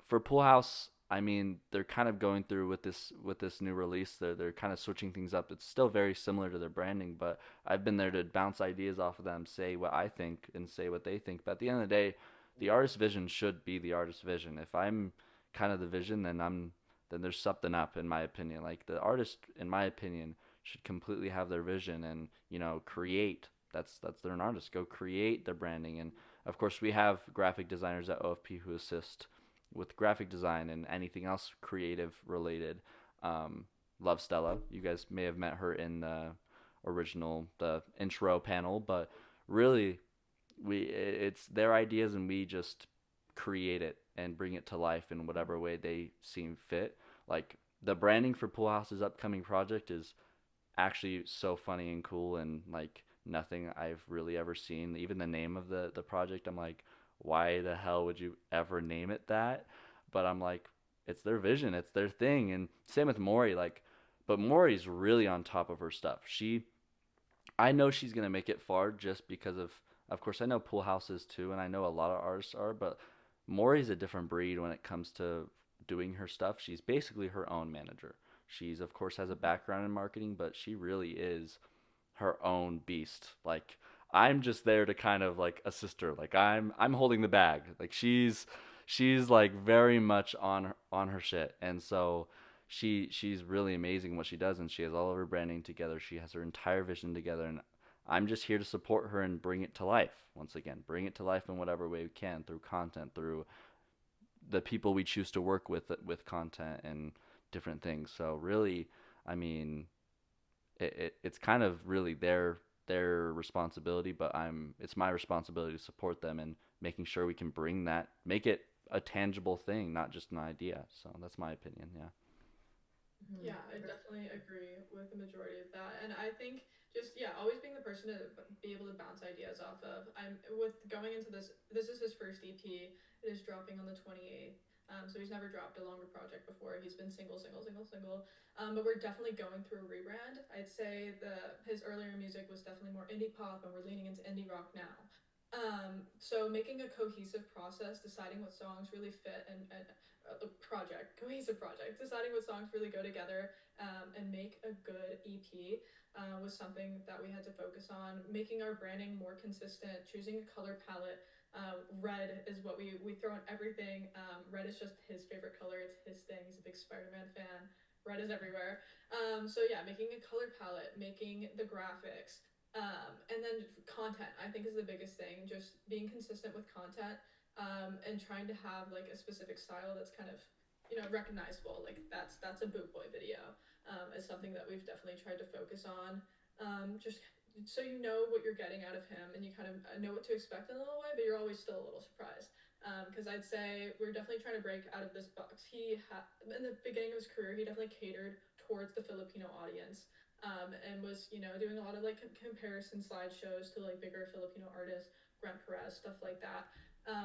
for Pool House, I mean, they're kind of going through with this new release. They're kind of switching things up. It's still very similar to their branding, but I've been there to bounce ideas off of them, say what I think and say what they think. But at the end of the day, the artist's vision should be the artist's vision. If I'm kind of the vision, then there's something up in my opinion. Like the artist, in my opinion, should completely have their vision and create. That's they're an artist. Go create their branding, and of course we have graphic designers at OFP who assist with graphic design and anything else creative related. Um, Love Stella. You guys may have met her in the intro panel, but really, it's their ideas and we just create it and bring it to life in whatever way they seem fit. Like the branding for Pool House's upcoming project is actually so funny and cool and like nothing I've really ever seen. Even the name of the project, I'm like, why the hell would you ever name it that? But I'm like, it's their vision, it's their thing. And same with Mori, like, but Mori's really on top of her stuff. I know she's gonna make it far just because of course I know Pool Houses too, and I know a lot of artists are, but Maury's a different breed when it comes to doing her stuff. She's basically her own manager. She's of course has a background in marketing, but she really is her own beast. Like I'm just there to kind of like assist her. Like I'm holding the bag. Like she's like very much on her shit. And so she's really amazing what she does and she has all of her branding together. She has her entire vision together and I'm just here to support her and bring it to life. Once again, bring it to life in whatever way we can through content, through the people we choose to work with content and different things. So really, I mean, it's kind of really their responsibility, but it's my responsibility to support them and making sure we can make it a tangible thing, not just an idea. So that's my opinion. Yeah. Mhm. Yeah, I definitely agree with the majority of that. And I think just, yeah, always being the person to be able to bounce ideas off of. I'm with going into this is his first EP. It is dropping on the 28th. So he's never dropped a longer project before. He's been single, single, single, single. But we're definitely going through a rebrand. I'd say his earlier music was definitely more indie pop, and we're leaning into indie rock now. So making a cohesive process, deciding what songs really fit and cohesive project, deciding what songs really go together, and make a good EP was something that we had to focus on. Making our branding more consistent, choosing a color palette. Red is what we throw in everything. Red is just his favorite color. It's his thing. He's a big Spider-Man fan. red is everywhere. So yeah, making a color palette, making the graphics, and then content, I think, is the biggest thing. Just being consistent with content, and trying to have like a specific style that's kind of, recognizable. Like that's a Boot Boy video. Is something that we've definitely tried to focus on. Just so you know what you're getting out of him, and you kind of know what to expect in a little way, but you're always still a little surprised. Because I'd say we're definitely trying to break out of this box. In the beginning of his career, he definitely catered towards the Filipino audience, and was, doing a lot of like comparison slideshows to like bigger Filipino artists, Grant Perez, stuff like that.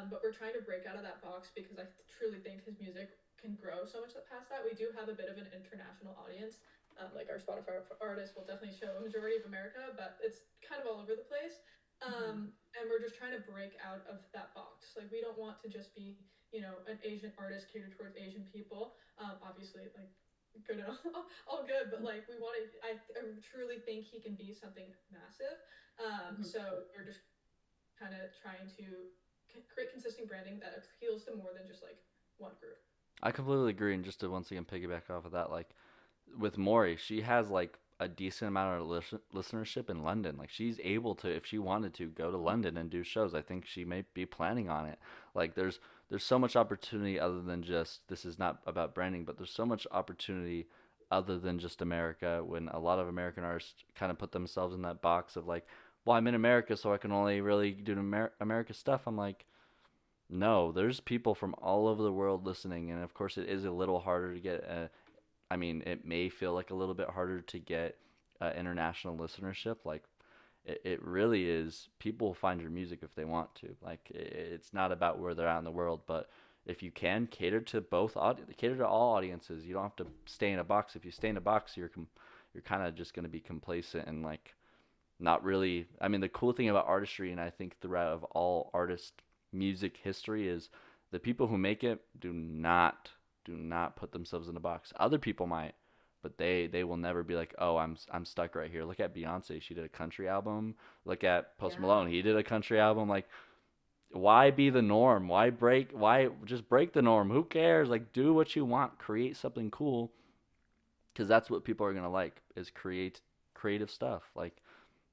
But we're trying to break out of that box because I truly think his music can grow so much past that. We do have a bit of an international audience. Like our Spotify artists will definitely show a majority of America, but it's kind of all over the place. And we're just trying to break out of that box. Like we don't want to just be, an Asian artist catered towards Asian people. Obviously, like good and all good, but like we want to. I truly think he can be something massive. Mm-hmm. So we're just kind of trying to create consistent branding that appeals to more than just like one group. I completely agree, and just to once again piggyback off of that, like with Maury, she has like a decent amount of listenership in London. Like she's able to, if she wanted to, go to London and do shows. I think she may be planning on it. Like there's so much opportunity other than just, this is not about branding, but there's so much opportunity other than just America. When a lot of American artists kind of put themselves in that box of like, well, I'm in America, so I can only really do America stuff. I'm like, no, there's people from all over the world listening, and of course, it is a little harder to get. I mean, it may feel like a little bit harder to get international listenership. Like, it really is. People will find your music if they want to. Like, it's not about where they're at in the world, but if you can cater to cater to all audiences. You don't have to stay in a box. If you stay in a box, you're kind of just going to be complacent and like not really. I mean, the cool thing about artistry, and I think throughout of all artist music history, is the people who make it do not put themselves in a box. Other people might, but they will never be like, oh, I'm stuck right here. Look at Beyonce, she did a country album. Look at Post Yeah. Malone, he did a country album. Like, why be the norm? Why just break the norm? Who cares? Like, do what you want, create something cool, because that's what people are gonna like, is creative stuff. Like,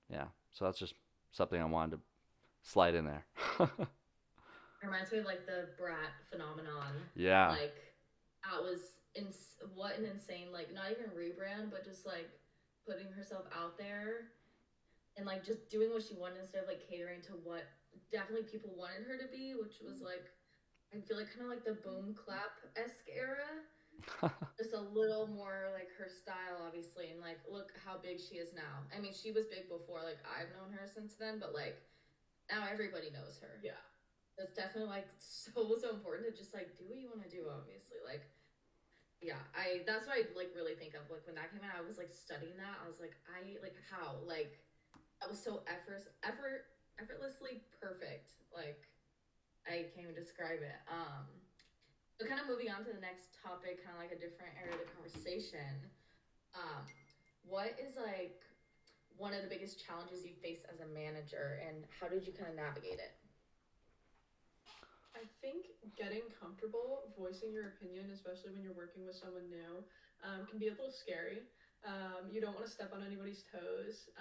yeah, so that's just something I wanted to slide in there. It reminds me of like the brat phenomenon. Yeah. Like that was what an insane, like not even rebrand, but just like putting herself out there and like just doing what she wanted instead of like catering to what definitely people wanted her to be, which was like I feel like kind of like the boom clap esque era. Just a little more like her style, obviously, and like look how big she is now. I mean, she was big before, like I've known her since then, but like now everybody knows her. Yeah. That's definitely like so important to just like do what you want to do, obviously. Like yeah, I that's what I like really think of. Like when that came out, I was like studying that. I was like, I like how like that was so effortlessly perfect. Like I can't even describe it. So kind of moving on to the next topic, kind of like a different area of the conversation. Um, what is like one of the biggest challenges you faced as a manager, and how did you kind of navigate it? I think getting comfortable voicing your opinion, especially when you're working with someone new, can be a little scary. You don't want to step on anybody's toes,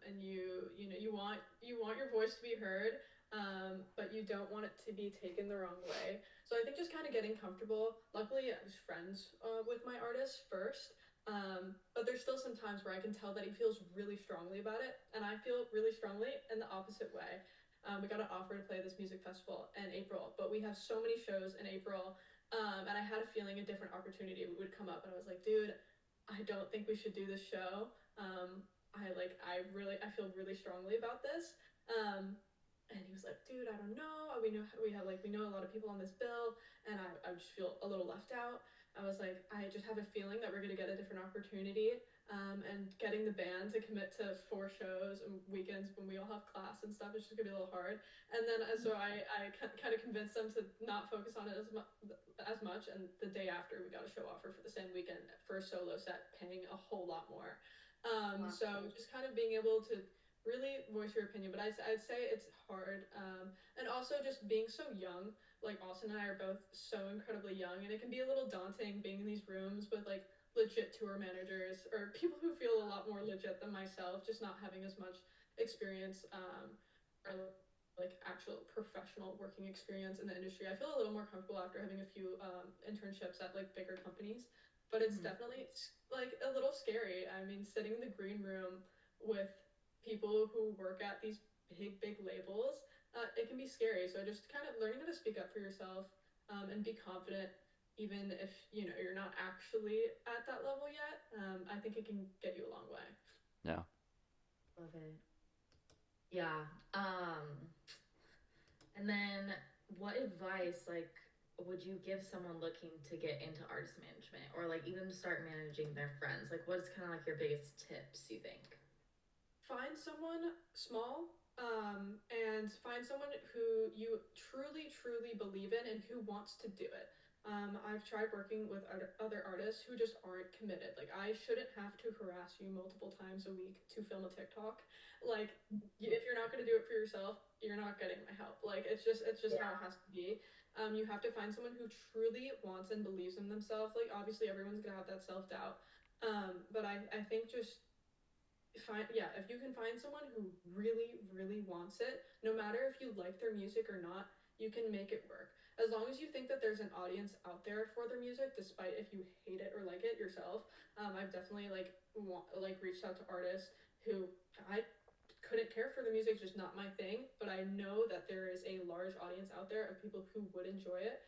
and you want your voice to be heard, but you don't want it to be taken the wrong way. So I think just kind of getting comfortable. Luckily, I was friends with my artist first, but there's still some times where I can tell that he feels really strongly about it, and I feel really strongly in the opposite way. We got an offer to play this music festival in April, but we have so many shows in April. And I had a feeling a different opportunity would come up, and I was like, dude, I don't think we should do this show. I feel really strongly about this. Um, and he was like, dude, I don't know. We know a lot of people on this bill, and I just feel a little left out. I was like, I just have a feeling that we're gonna get a different opportunity. And getting the band to commit to 4 shows and weekends when we all have class and stuff is just gonna be a little hard. And then so I kind of convinced them to not focus on it as much. And the day after, we got a show offer for the same weekend for a solo set, paying a whole lot more. Wow. So just kind of being able to really voice your opinion, but I'd say it's hard. And also just being so young, like Austin and I are both so incredibly young, and it can be a little daunting being in these rooms with like legit tour managers or people who feel a lot more legit than myself, just not having as much experience or like actual professional working experience in the industry. I feel a little more comfortable after having a few internships at like bigger companies, but it's Mm-hmm. definitely like a little scary. I mean, sitting in the green room with people who work at these big labels, it can be scary. So just kind of learning how to speak up for yourself, and be confident even if you're not actually at that level yet. I think it can get you a long way. Yeah. Love it. Yeah. And then what advice like would you give someone looking to get into artist management or like even to start managing their friends? Like what's kind of like your biggest tips you think? Find someone small, and find someone who you truly believe in and who wants to do it. I've tried working with other artists who just aren't committed. Like, I shouldn't have to harass you multiple times a week to film a TikTok. Like, if you're not going to do it for yourself, you're not getting my help. Like, it's just how it has to be. You have to find someone who truly wants and believes in themselves. Like, obviously everyone's gonna have that self-doubt, but I think just find yeah, if you can find someone who really wants it, no matter if you like their music or not, you can make it work. As long as you think that there's an audience out there for their music, despite if you hate it or like it yourself. I've definitely reached out to artists who I couldn't care for the music, just not my thing, but I know that there is a large audience out there of people who would enjoy it.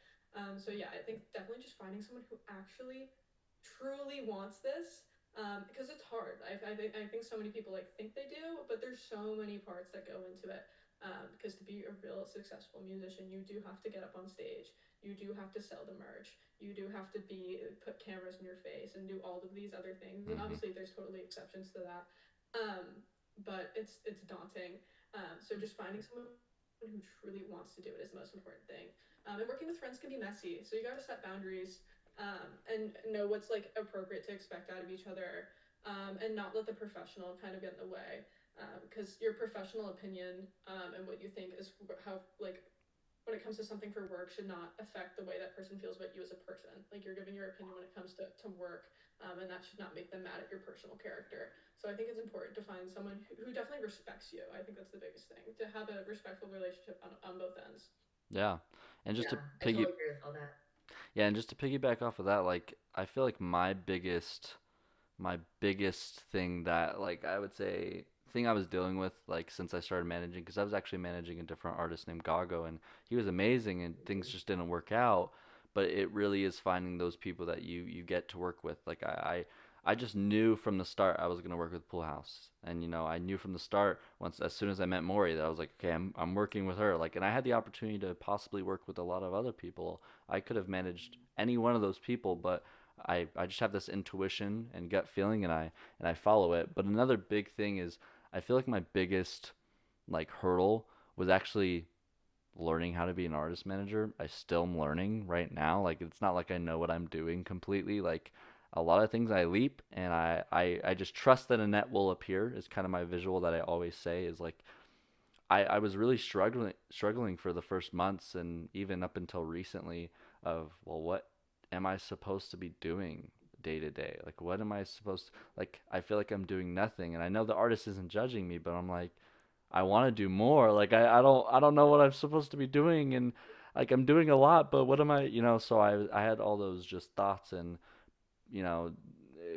So yeah, I think definitely just finding someone who actually truly wants this, because it's hard. I think so many people like think they do, but there's so many parts that go into it. Because to be a real successful musician, you do have to get up on stage. You do have to sell the merch. You do have to be put cameras in your face and do all of these other things. And Mm-hmm. obviously, there's totally exceptions to that. But it's daunting. So just finding someone who truly wants to do it is the most important thing. And working with friends can be messy, so you got to set boundaries, and know what's like appropriate to expect out of each other, and not let the professional kind of get in the way, because your professional opinion, and what you think is how like when it comes to something for work should not affect the way that person feels about you as a person. Like, you're giving your opinion when it comes to work, and that should not make them mad at your personal character. So I think it's important to find someone who definitely respects you. I think that's the biggest thing, to have a respectful relationship on both ends. Yeah. And just to Yeah, I piggy totally agree with all that. yeah, and just to piggyback off of that, like I feel like my biggest thing that like I would say thing I was dealing with like since I started managing, because I was actually managing a different artist named Gago, and he was amazing and things just didn't work out, but it really is finding those people that you get to work with. Like I just knew from the start I was going to work with Poolhouse, and I knew from the start, once as soon as I met Mori, that I was like, okay, I'm working with her. Like, and I had the opportunity to possibly work with a lot of other people. I could have managed any one of those people, but I just have this intuition and gut feeling, and I follow it. But another big thing is I feel like my biggest like hurdle was actually learning how to be an artist manager. I still am learning right now. Like, it's not like I know what I'm doing completely. Like, a lot of things I leap, and I just trust that a net will appear is kind of my visual that I always say is like I was really struggling for the first months and even up until recently of, well, what am I supposed to be doing day to day? Like, what am I supposed to, like, I feel like I'm doing nothing, and I know the artist isn't judging me, but I'm like, I want to do more. Like, I don't know what I'm supposed to be doing, and like I'm doing a lot, but what am I? So I had all those just thoughts and you know,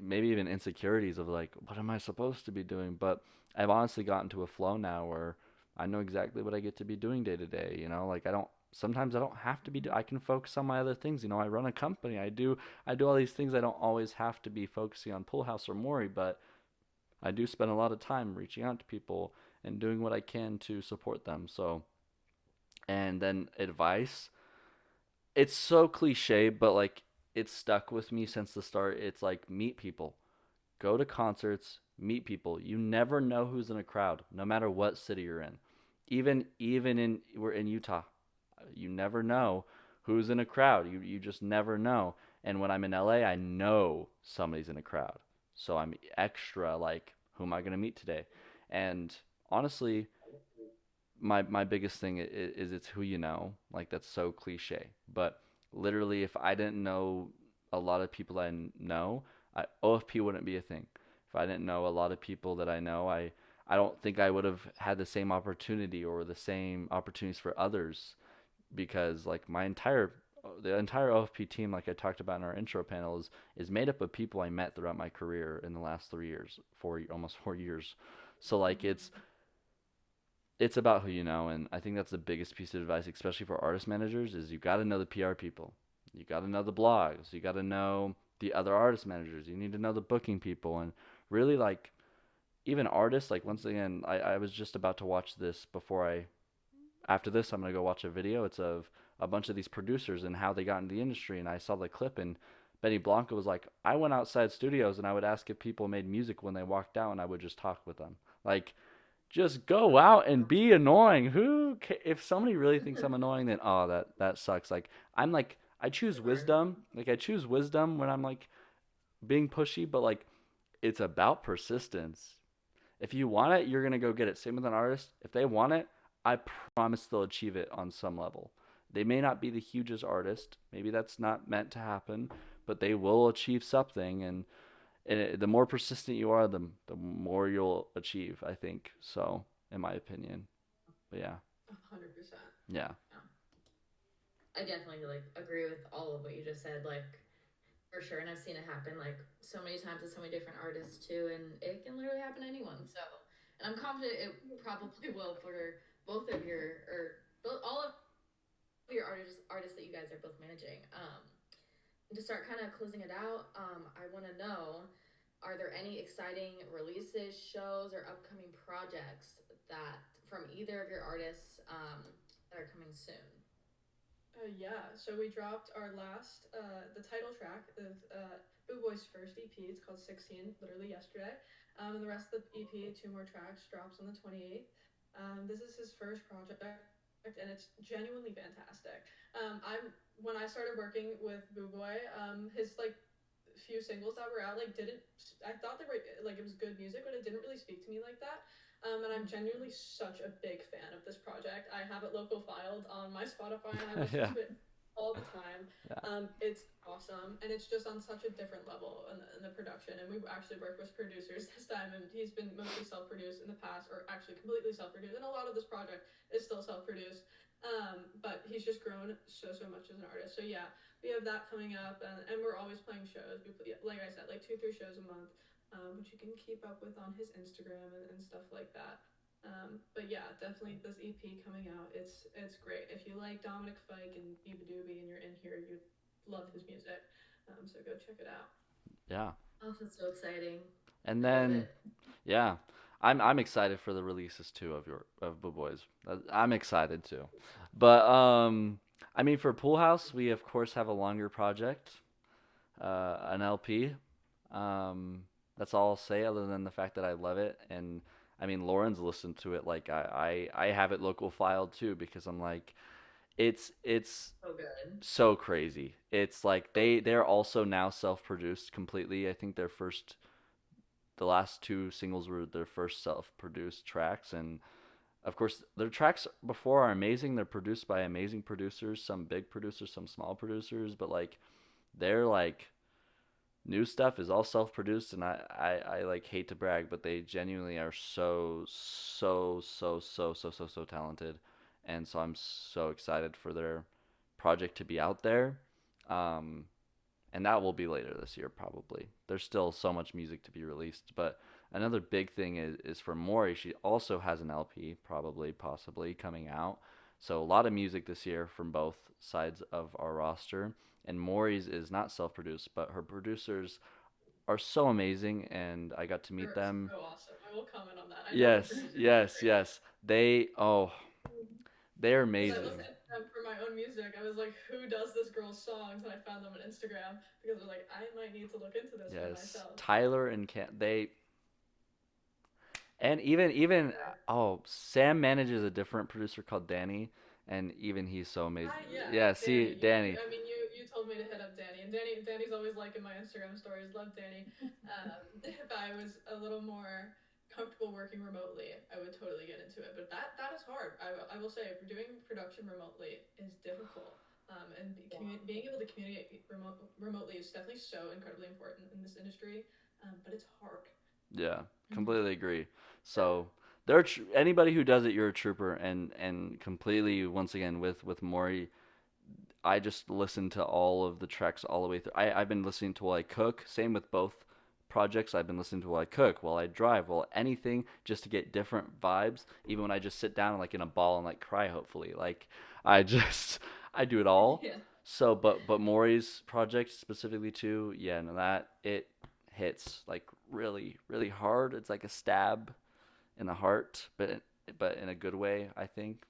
maybe even insecurities of like, what am I supposed to be doing? But I've honestly gotten to a flow now where I know exactly what I get to be doing day to day. Like sometimes I don't have to be, I can focus on my other things. I run a company. I do all these things. I don't always have to be focusing on Poolhouse or Mori, but I do spend a lot of time reaching out to people and doing what I can to support them. So, and then advice, it's so cliche, but like it's stuck with me since the start. It's like meet people, go to concerts, meet people. You never know who's in a crowd, no matter what city you're in. Even in we're in Utah, you never know who's in a crowd. You just never know. And when I'm in LA, I know somebody's in a crowd, so I'm extra like, who am I gonna meet today? And honestly, my biggest thing is it's who you know. Like, that's so cliche, but literally, if I didn't know a lot of people I know, OFP wouldn't be a thing if I didn't know a lot of people that I know. I don't think I would have had the same opportunity or the same opportunities for others because like the entire OFP team, like I talked about in our intro panel, is made up of people I met throughout my career in the last 3 years, almost 4 years. So like it's about who you know, and I think that's the biggest piece of advice, especially for artist managers, is you got to know the PR people, you got to know the blogs, you got to know the other artist managers, you need to know the booking people, and really like even artists. Like once again, I was just about to watch this before I after this I'm gonna go watch a video. It's of a bunch of these producers and how they got into the industry, and I saw the clip and Benny Blanco was like, I went outside studios and I would ask if people made music when they walked out, and I would just talk with them. Like just go out and be annoying. If somebody really thinks I'm annoying, then oh, that sucks. Like I'm like I choose Sure. wisdom. Like I choose wisdom when I'm like being pushy, but like it's about persistence. If you want it, you're gonna go get it. Same with an artist. If they want it, I promise they'll achieve it on some level. They may not be the hugest artist. Maybe that's not meant to happen, but they will achieve something. And the more persistent you are, the more you'll achieve. I think so, in my opinion. But yeah, 100%. yeah, Yeah. I definitely like agree with all of what you just said. Like for sure, and I've seen it happen like so many times with so many different artists too, and it can literally happen to anyone. So, and I'm confident it probably will for both of your or both all of your artists that you guys are both managing. To start kind of closing it out, I want to know: are there any exciting releases, shows, or upcoming projects that from either of your artists that are coming soon? Yeah, so we dropped our last, the title track of Buboy's first EP. It's called 16, literally yesterday. And the rest of the EP, two more tracks, drops on the 28th. This is his first project, and it's genuinely fantastic. I'm When I started working with Buboy, his like few singles that were out like didn't I thought they were like it was good music, but it didn't really speak to me like that. And I'm genuinely such a big fan of this project. I have it local filed on my Spotify and I listen yeah, to it all the time. yeah, It's awesome, and it's just on such a different level in the production. And we actually worked with producers this time, and he's been mostly self-produced in the past, or actually completely self-produced. And a lot of this project is still self-produced, but he's just grown so much as an artist. So yeah, we have that coming up, and we're always playing shows. We play, like I said, like 2-3 shows a month, which you can keep up with on his Instagram and stuff like that. But yeah, definitely this EP coming out. It's great. If you like Dominic Fike and Biba Doobie and you're in here, you love his music. So go check it out. yeah. Oh, that's so exciting! And I love then it. yeah, I'm excited for the releases too of Boo Boys. I'm excited too, but I mean for Pool House we of course have a longer project, an LP. That's all I'll say other than the fact that I love it. And I mean Lauren's listened to it. Like I have it local filed too because I'm like it's So good. so crazy. It's like they're also now self produced completely. I think the last two singles were their first self-produced tracks, and of course their tracks before are amazing. They're produced by amazing producers, some big producers, some small producers, but like they're like new stuff is all self-produced, and I like hate to brag, but they genuinely are so talented, and so I'm so excited for their project to be out there. um and that will be later this year probably. There's still so much music to be released, but another big thing is for Mori. She also has an LP, probably, possibly coming out. So a lot of music this year from both sides of our roster. And Mori's is not self-produced, but her producers are so amazing, and I got to meet They're them. so awesome. I will comment on that. I know her Yes, producers are yes, great. yes. They're Because I looked amazing. at them for my own music. I was like, who does this girl's songs? And I found them on Instagram because I was like, I might need to look into this for Yes, myself. Tyler and they And even Sure. Sam manages a different producer called Danny, and even he's so amazing. Yeah, Yeah, see Danny. Danny. I mean, you told me to hit up Danny, and Danny's always liking my Instagram stories. Love Danny. If I was a little more comfortable working remotely, I would totally get into it. But that is hard. I will say, doing production remotely is difficult. Being able to communicate remotely is definitely so incredibly important in this industry. But it's hard. Yeah, Mm-hmm. completely agree. So anybody who does it, you're a trooper, and completely once again with Maury, I just listen to all of the tracks all the way through. I've been listening to while I cook. Same with both projects. I've been listening to while I cook, while I drive, while anything, just to get different vibes. Even when I just sit down like in a ball and like cry, hopefully. Like I just I do it all. Yeah. So, but Maury's project specifically too, yeah, no, that it hits like really hard. It's like a stab in the heart, but in a good way, I think.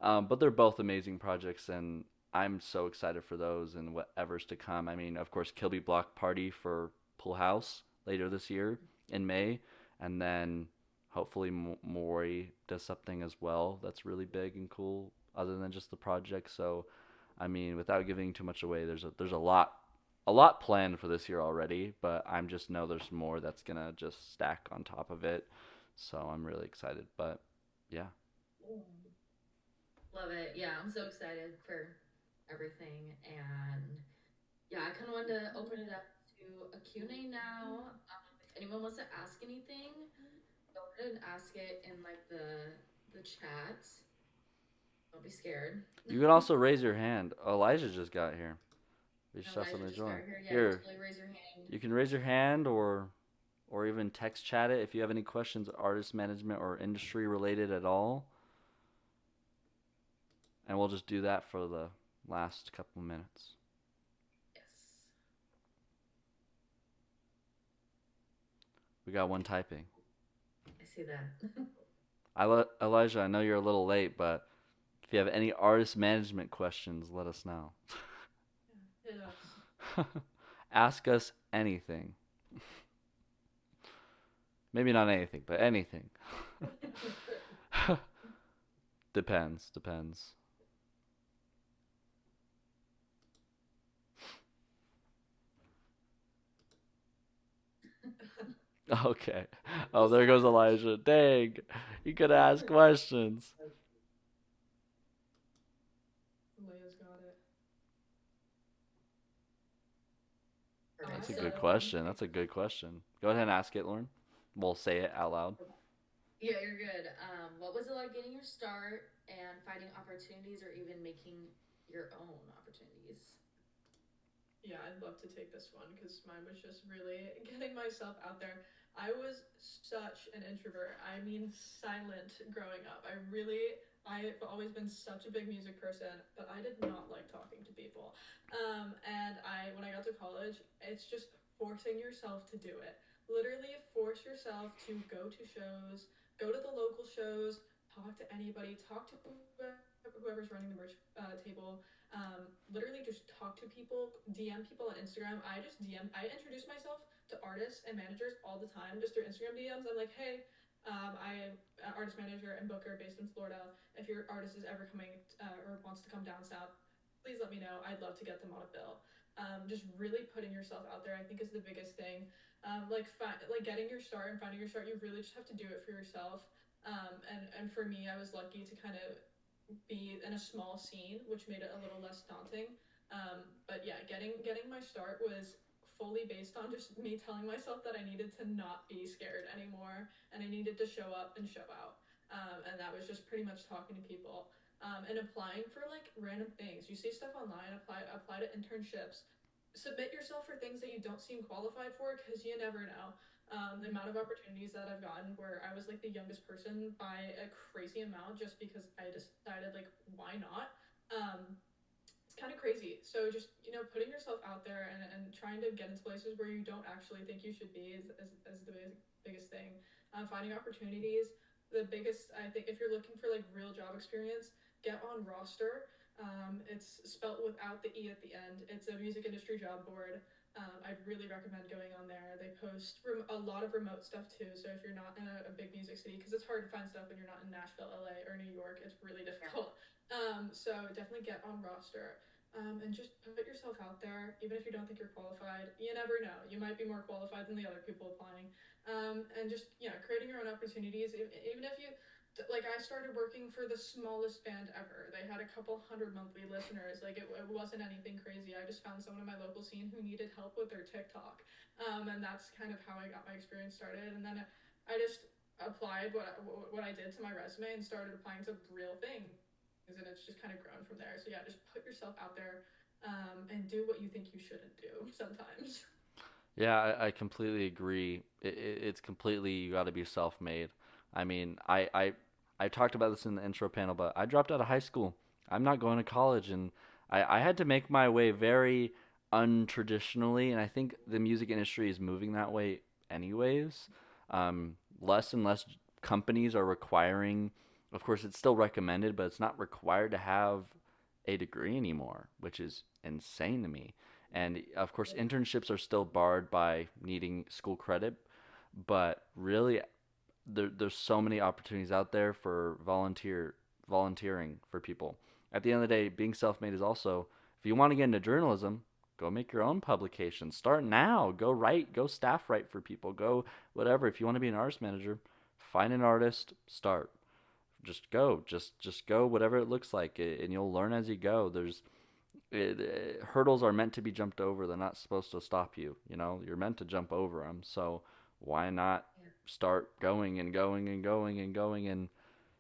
Mhm. But they're both amazing projects, and I'm so excited for those and whatever's to come. I mean, of course, Kilby Block Party for Pool House later this year in May, and then hopefully Mori does something as well that's really big and cool, other than just the project. So, I mean, without giving too much away, there's a lot planned for this year already, but I'm just know there's more that's gonna just stack on top of it. So I'm really excited. But yeah. Mm. Love it. Yeah, I'm so excited for everything. And yeah, I kind of wanted to open it up to a Q&A now. If anyone wants to ask anything, go ahead and ask it in like the chat. Don't be scared. You can also raise your hand. Elijah just got here. We just have Elijah something to just got join. here. Yeah, Here, totally raise your hand. you can raise your hand or even text chat it if you have any questions, artist management or industry related at all. And we'll just do that for the last couple minutes. Yes. We got one typing. I see that. Elijah, I know you're a little late, but if you have any artist management questions, let us know. Yeah, hit us. Ask us anything. Maybe not anything, but anything. Depends. Okay. Oh, there goes Elijah. Dang. You could ask questions. Leia's got it. That's a Perfect. So, good question. That's a good question. Go ahead and ask it, Lauren. We'll say it out loud. yeah, you're good. What was it like getting your start and finding opportunities or even making your own opportunities? Yeah, I'd love to take this one because mine was just really getting myself out there. I was such an introvert. I mean, silent growing up. I've always been such a big music person, but I did not like talking to people. And when I got to college, it's just forcing yourself to do it. Literally, force yourself to go to shows, go to the local shows, talk to anybody, talk to whoever's running the merch table, literally just talk to people, DM people on Instagram. I introduce myself to artists and managers all the time just through Instagram DMs. I'm like, hey, I am an artist manager and booker based in Florida. If your artist is ever coming or wants to come down south, please let me know. I'd love to get them on a bill. Just really putting yourself out there, I think, is the biggest thing. Like getting your start and finding your start, you really just have to do it for yourself. And for me, I was lucky to kind of be in a small scene, which made it a little less daunting. But yeah, getting my start was fully based on just me telling myself that I needed to not be scared anymore and I needed to show up and show out. And that was just pretty much talking to people and applying for like random things. You see stuff online, apply to internships. Submit yourself for things that you don't seem qualified for because you never know. The amount of opportunities that I've gotten where I was like the youngest person by a crazy amount just because I decided like why not. Um, it's kind of crazy. So just putting yourself out there and trying to get into places where you don't actually think you should be is the biggest thing. Finding opportunities. The biggest, I think, if you're looking for like real job experience, get on roster. It's spelt without the e at the end. It's a music industry job board. I'd really recommend going on there. They post a lot of remote stuff too. So if you're not in a big music city, because it's hard to find stuff when you're not in Nashville, LA, or New York, it's really Yeah. difficult. So definitely get on roster. And just put yourself out there, even if you don't think you're qualified. You never know. You might be more qualified than the other people applying. And just, yeah, creating your own opportunities. Even if you like I started working for the smallest band ever. They had a couple hundred monthly listeners. Like it wasn't anything crazy. I just found someone in my local scene who needed help with their TikTok, and that's kind of how I got my experience started. And then I just applied what I did to my resume and started applying to real things, and it's just kind of grown from there. So yeah, just put yourself out there, and do what you think you shouldn't do sometimes. Yeah, I completely agree. It's completely you got to be self-made. I mean, I talked about this in the intro panel, but I dropped out of high school. I'm not going to college, and I had to make my way very untraditionally, and I think the music industry is moving that way anyways. Less and less companies are requiring, of course, it's still recommended, but it's not required to have a degree anymore, which is insane to me. And of course, internships are still barred by needing school credit, but really, there's so many opportunities out there for volunteering for people. At the end of the day, being self-made is also, if you want to get into journalism, go make your own publication. Start now. Go write. Go staff write for people. Go whatever. If you want to be an artist manager, find an artist. Start. Just go. Just go. Whatever it looks like, and you'll learn as you go. Hurdles are meant to be jumped over. They're not supposed to stop you. You know, you're meant to jump over them. So why not Yeah. start going and going and going and going? And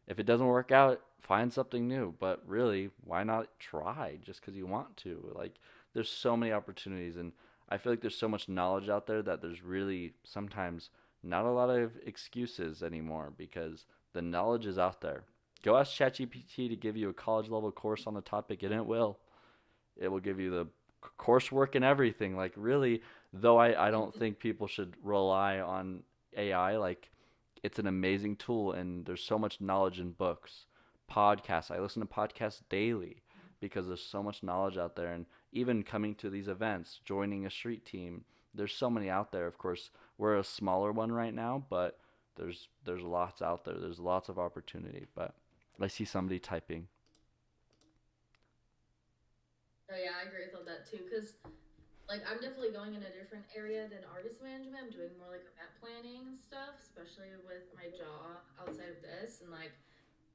if it doesn't work out, find something new. But really, why not try just because you want to? Like, there's so many opportunities, and I feel like there's so much knowledge out there that there's really sometimes not a lot of excuses anymore because the knowledge is out there. Go ask ChatGPT to give you a college level course on the topic, and it will. It will give you the coursework and everything. Like really, though I don't think people should rely on AI. Like it's an amazing tool, and there's so much knowledge in books, podcasts. I listen to podcasts daily because there's so much knowledge out there, and even coming to these events, joining a street team. There's so many out there. Of course, we're a smaller one right now, but there's lots out there. There's lots of opportunity. But I see somebody typing. So yeah, I agree with all that too. Cause like I'm definitely going in a different area than artist management. I'm doing more like event planning and stuff, especially with my job outside of this. And like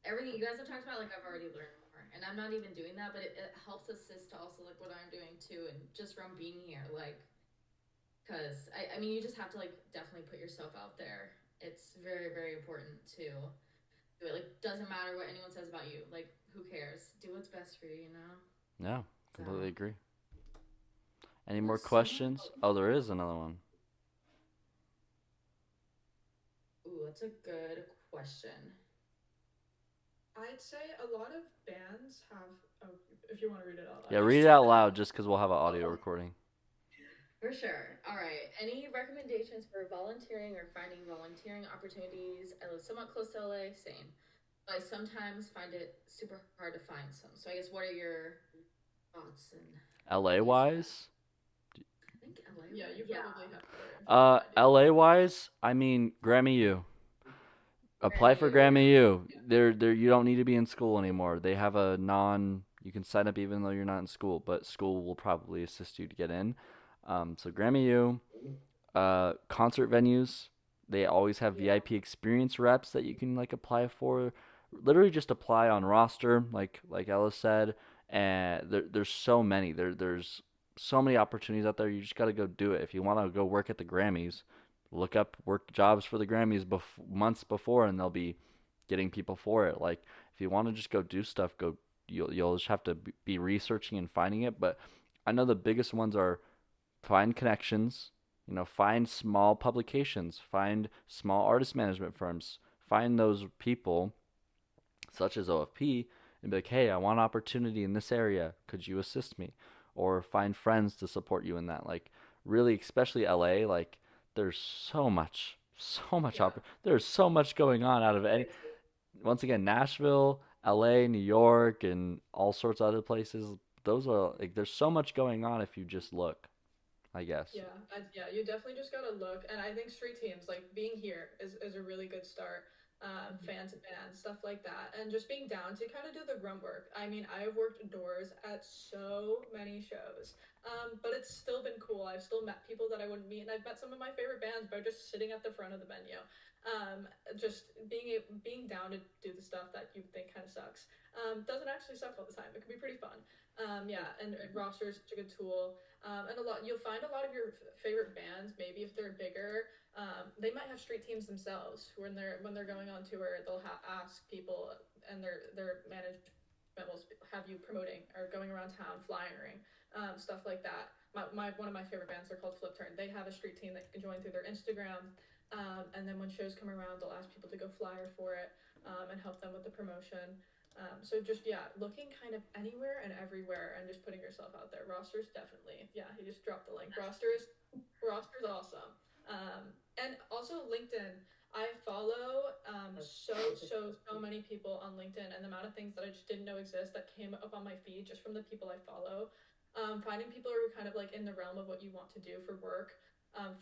everything you guys have talked about, like I've already learned more. And I'm not even doing that, but it helps assist to also like what I'm doing too. And just from being here, like, cause I mean, you just have to like definitely put yourself out there. It's very, very important to do it. Like, doesn't matter what anyone says about you. Like, who cares? Do what's best for you, you know? Yeah, So, completely agree. Any more there's so much. questions? Oh, there is another one. Ooh, that's a good question. I'd say a lot of bands have. Oh, if you want to read it out Yeah, loud, I'll read it start out it. loud just because we'll have an audio Oh, recording. For sure. All right. Any recommendations for volunteering or finding volunteering opportunities? I live somewhat close to LA, same. But I sometimes find it super hard to find some. So I guess what are your thoughts and LA advice for that? wise? I think LA yeah, would. you Yeah. probably have better info than I do. LA wise, I mean, Grammy U. Apply Grammy for U. Grammy U. There you don't need to be in school anymore. They have a non you can sign up even though you're not in school, but school will probably assist you to get in. So Grammy U, concert venues, they always have Yeah. VIP experience reps that you can like apply for. Literally just apply on roster, like Ella said, and there's so many. There's so many opportunities out there. You just got to go do it. If you want to go work at the Grammys, look up work jobs for the Grammys months before, and they'll be getting people for it. Like if you want to just go do stuff, go. You'll just have to be researching and finding it. But I know the biggest ones are find connections, find small publications, find small artist management firms, find those people such as OFP and be like, hey, I want opportunity in this area. Could you assist me? Or find friends to support you in that. Like, really, especially LA, like, there's so much, Yeah. there's so much going on out of any, once again, Nashville, LA, New York, and all sorts of other places. Those are, like, there's so much going on if you just look, I guess. Yeah, you definitely just gotta look. And I think street teams, like being here, is a really good start. Fans of bands, stuff like that, and just being down to kind of do the grunt work. I mean, I have worked doors at so many shows. But it's still been cool. I've still met people that I wouldn't meet, and I've met some of my favorite bands by just sitting at the front of the venue. Just being down to do the stuff that you think kind of sucks. Doesn't actually suck all the time. It can be pretty fun. Yeah, and roster is such a good tool. And you'll find a lot of your favorite bands, maybe if they're bigger, they might have street teams themselves. When they're going on tour, they'll ask people, and their management will have you promoting or going around town flyering, stuff like that. One of my favorite bands, they're called Flip Turn. They have a street team that you can join through their Instagram, and then when shows come around, they'll ask people to go flyer for it, and help them with the promotion. So just, yeah, looking kind of anywhere and everywhere and just putting yourself out there. Rosters definitely, yeah. He just dropped the link. Rosters awesome. And also LinkedIn. I follow so many people on LinkedIn, and the amount of things that I just didn't know exist that came up on my feed just from the people I follow. Finding people who are kind of like in the realm of what you want to do for work,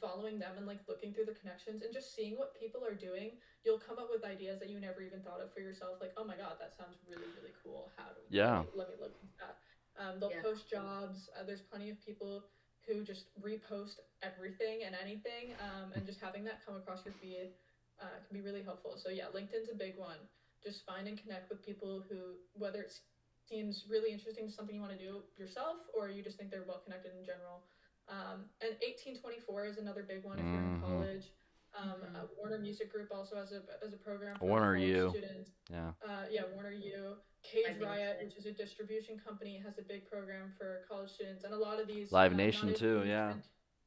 following them and like looking through the connections and just seeing what people are doing, you'll come up with ideas that you never even thought of for yourself. Like, oh my god, that sounds really really cool. How do Yeah. let me look into that. They'll Yeah. post jobs. There's plenty of people who just repost everything and anything, and just having that come across your feed can be really helpful. So yeah, LinkedIn's a big one. Just find and connect with people who, whether it seems really interesting to something you want to do yourself, or you just think they're well connected in general. And 1824 is another big one if you're in Mm-hmm. college. Mm-hmm. Warner Music Group also has a program for Warner college U. students. Yeah. Yeah, Warner U. Cage Live Riot, Nation. which is a distribution company, has a big program for college students, and a lot of these, Live not Nation too. only Yeah.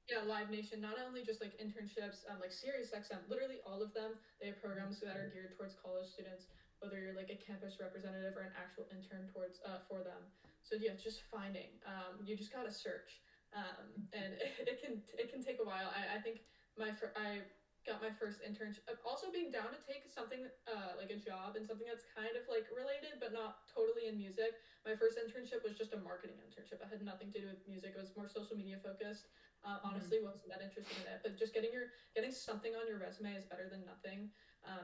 yeah, Live Nation, not only just like internships, like Sirius XM, literally all of them, they have programs that are geared towards college students, whether you're like a campus representative or an actual intern towards for them. So yeah, just finding. You just gotta search, and it can take a while. I think I got my first internship. Also, being down to take something like a job and something that's kind of like related but not totally in music. My first internship was just a marketing internship. It had nothing to do with music. It was more social media focused. Mm-hmm. Honestly, wasn't that interested in it. But just getting something on your resume is better than nothing.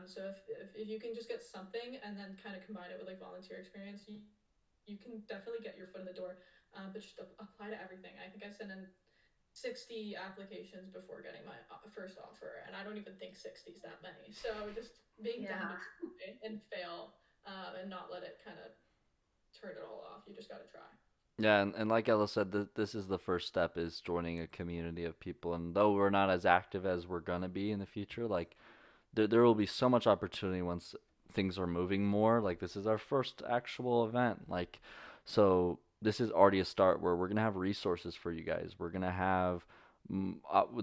So if you can just get something and then kind of combine it with like volunteer experience, you can definitely get your foot in the door. But just apply to everything. I think I sent in 60 applications before getting my first offer, and I don't even think 60 is that many. So just being down Yeah. to try and fail, and not let it kind of turn it all off. You just got to try. Yeah, and like Ella said, this is the first step is joining a community of people. And though we're not as active as we're gonna be in the future, like there will be so much opportunity once things are moving more. Like this is our first actual event. Like so this is already a start where we're gonna have resources for you guys. We're gonna have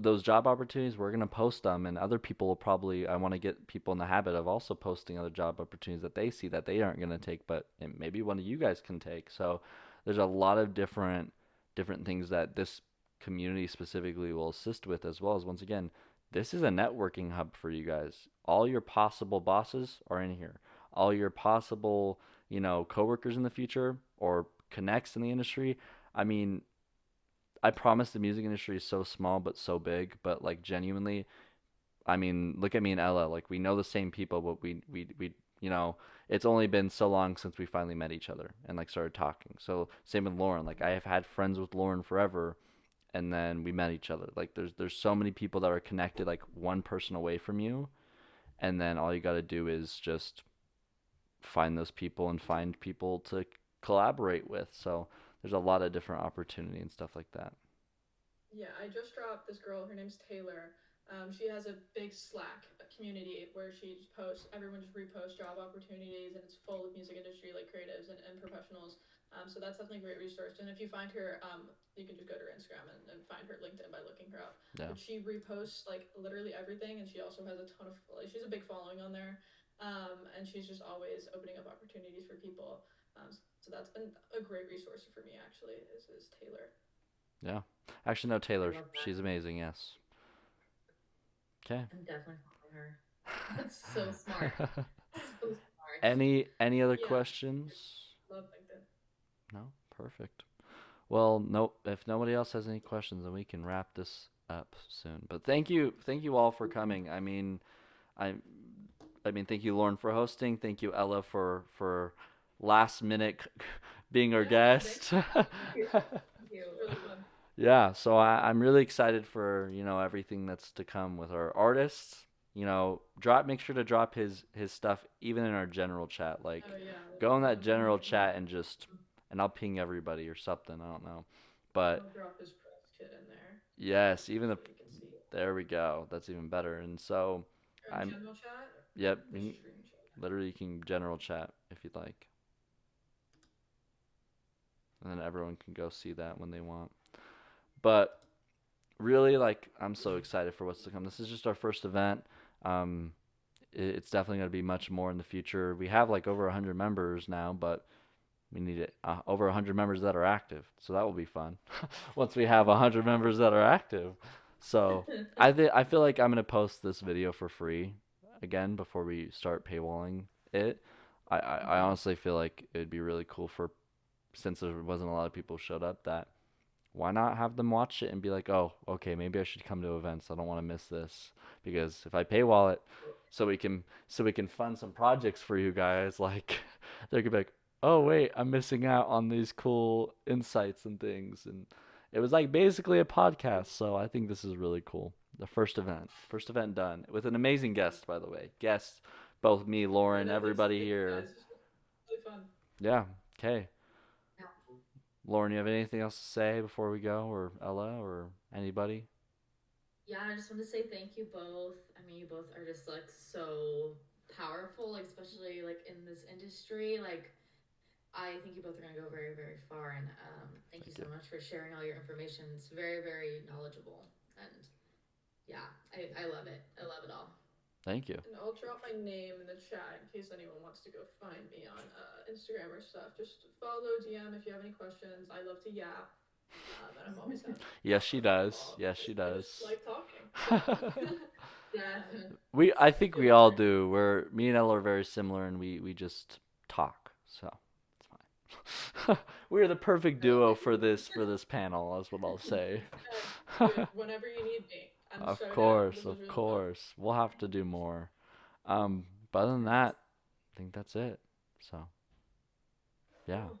those job opportunities. We're gonna post them, and other people will probably. I want to get people in the habit of also posting other job opportunities that they see that they aren't gonna take, but maybe one of you guys can take. So there's a lot of different things that this community specifically will assist with, as well as once again this is a networking hub for you guys. All your possible bosses are in here. All your possible, coworkers in the future or connects in the industry. I mean, I promise the music industry is so small but so big, but like genuinely, I mean, look at me and Ella. Like we know the same people, but it's only been so long since we finally met each other and like started talking. So same with Lauren. Like I have had friends with Lauren forever, and then we met each other. Like there's so many people that are connected, like one person away from you, and then all you got to do is just find those people and find people to collaborate with. So there's a lot of different opportunity and stuff like that. Yeah, I just dropped this girl. Her name's Taylor. She has a big Slack community where she just posts, everyone just reposts job opportunities, and it's full of music industry like creatives and professionals. So that's definitely a great resource. And if you find her, you can just go to her Instagram and find her LinkedIn by looking her up. Yeah. But she reposts like literally everything, and she also has a ton of, like, she's a big following on there. And she's just always opening up opportunities for people. So that's been a great resource for me actually, is Taylor. Yeah. Actually, no, I Taylor. love that. She's amazing. Yes. Okay. I'm definitely following her. That's so smart. So smart. Any other Yeah, questions? love LinkedIn. No. Perfect. Well, nope. If nobody else has any questions, then we can wrap this up soon. But thank you all for coming. I, I mean, thank you, Lauren, for hosting. Thank you, Ella, for last minute being our Yeah, thanks guest. for having me. Thank you. Thank This you. was really fun. Yeah, so I'm really excited for, everything that's to come with our artists. Make sure to drop his stuff even in our general chat. Like Oh yeah, go in that definitely. general chat and I'll ping everybody or something. I don't know. But I'll drop his press kit in there yes, even so the you can see it. there we go. That's even better. And so Or in I'm general chat yep, or stream chat. literally you can general chat if you'd like. And then everyone can go see that when they want. But really, like, I'm so excited for what's to come. This is just our first event. Um, it's definitely going to be much more in the future. We have like over 100 members now, but we need over 100 members that are active. So that will be fun once we have 100 members that are active. So I feel like I'm going to post this video for free again before we start paywalling it. I Mhm. honestly feel like it'd be really cool for, since there wasn't a lot of people showed up, that why not have them watch it and be like, oh, okay, maybe I should come to events. I don't want to miss this because if I paywall it, so we can fund some projects for you guys, like they're gonna be like, oh wait, I'm missing out on these cool insights and things, and it was like basically a podcast. So I think this is really cool. The first event done with an amazing guest, by the way. Guests, both me, Yeah, Lauren, that, everybody yeah, here. it's just really fun. Yeah. Okay. Yeah. Lauren, you have anything else to say before we go, or Ella, or anybody? Yeah, I just want to say thank you both. I mean, you both are just like so powerful, like especially like in this industry. Like I think you both are gonna go very, very far. And thank you Thank so you. much for sharing all your information. It's very, very knowledgeable. And yeah, I love it. I love it all. Thank you. And I'll drop my name in the chat in case anyone wants to go find me on Instagram or stuff. Just follow, DM if you have any questions. I love to yap, and I'm always happy to Yes, talk she with people does. all Yes, because she I just does. like talking. So, Definitely. I so think feel we all free. do. Me and Ella are very similar, and we just talk. So it's fine. We're the perfect I love duo it. for this panel. Is what I'll say. Dude, whenever you need me, I'm Of so down. course, This was of really fun. course. We'll have to do more. But other than Yes. that, I think that's it. So yeah. Cool.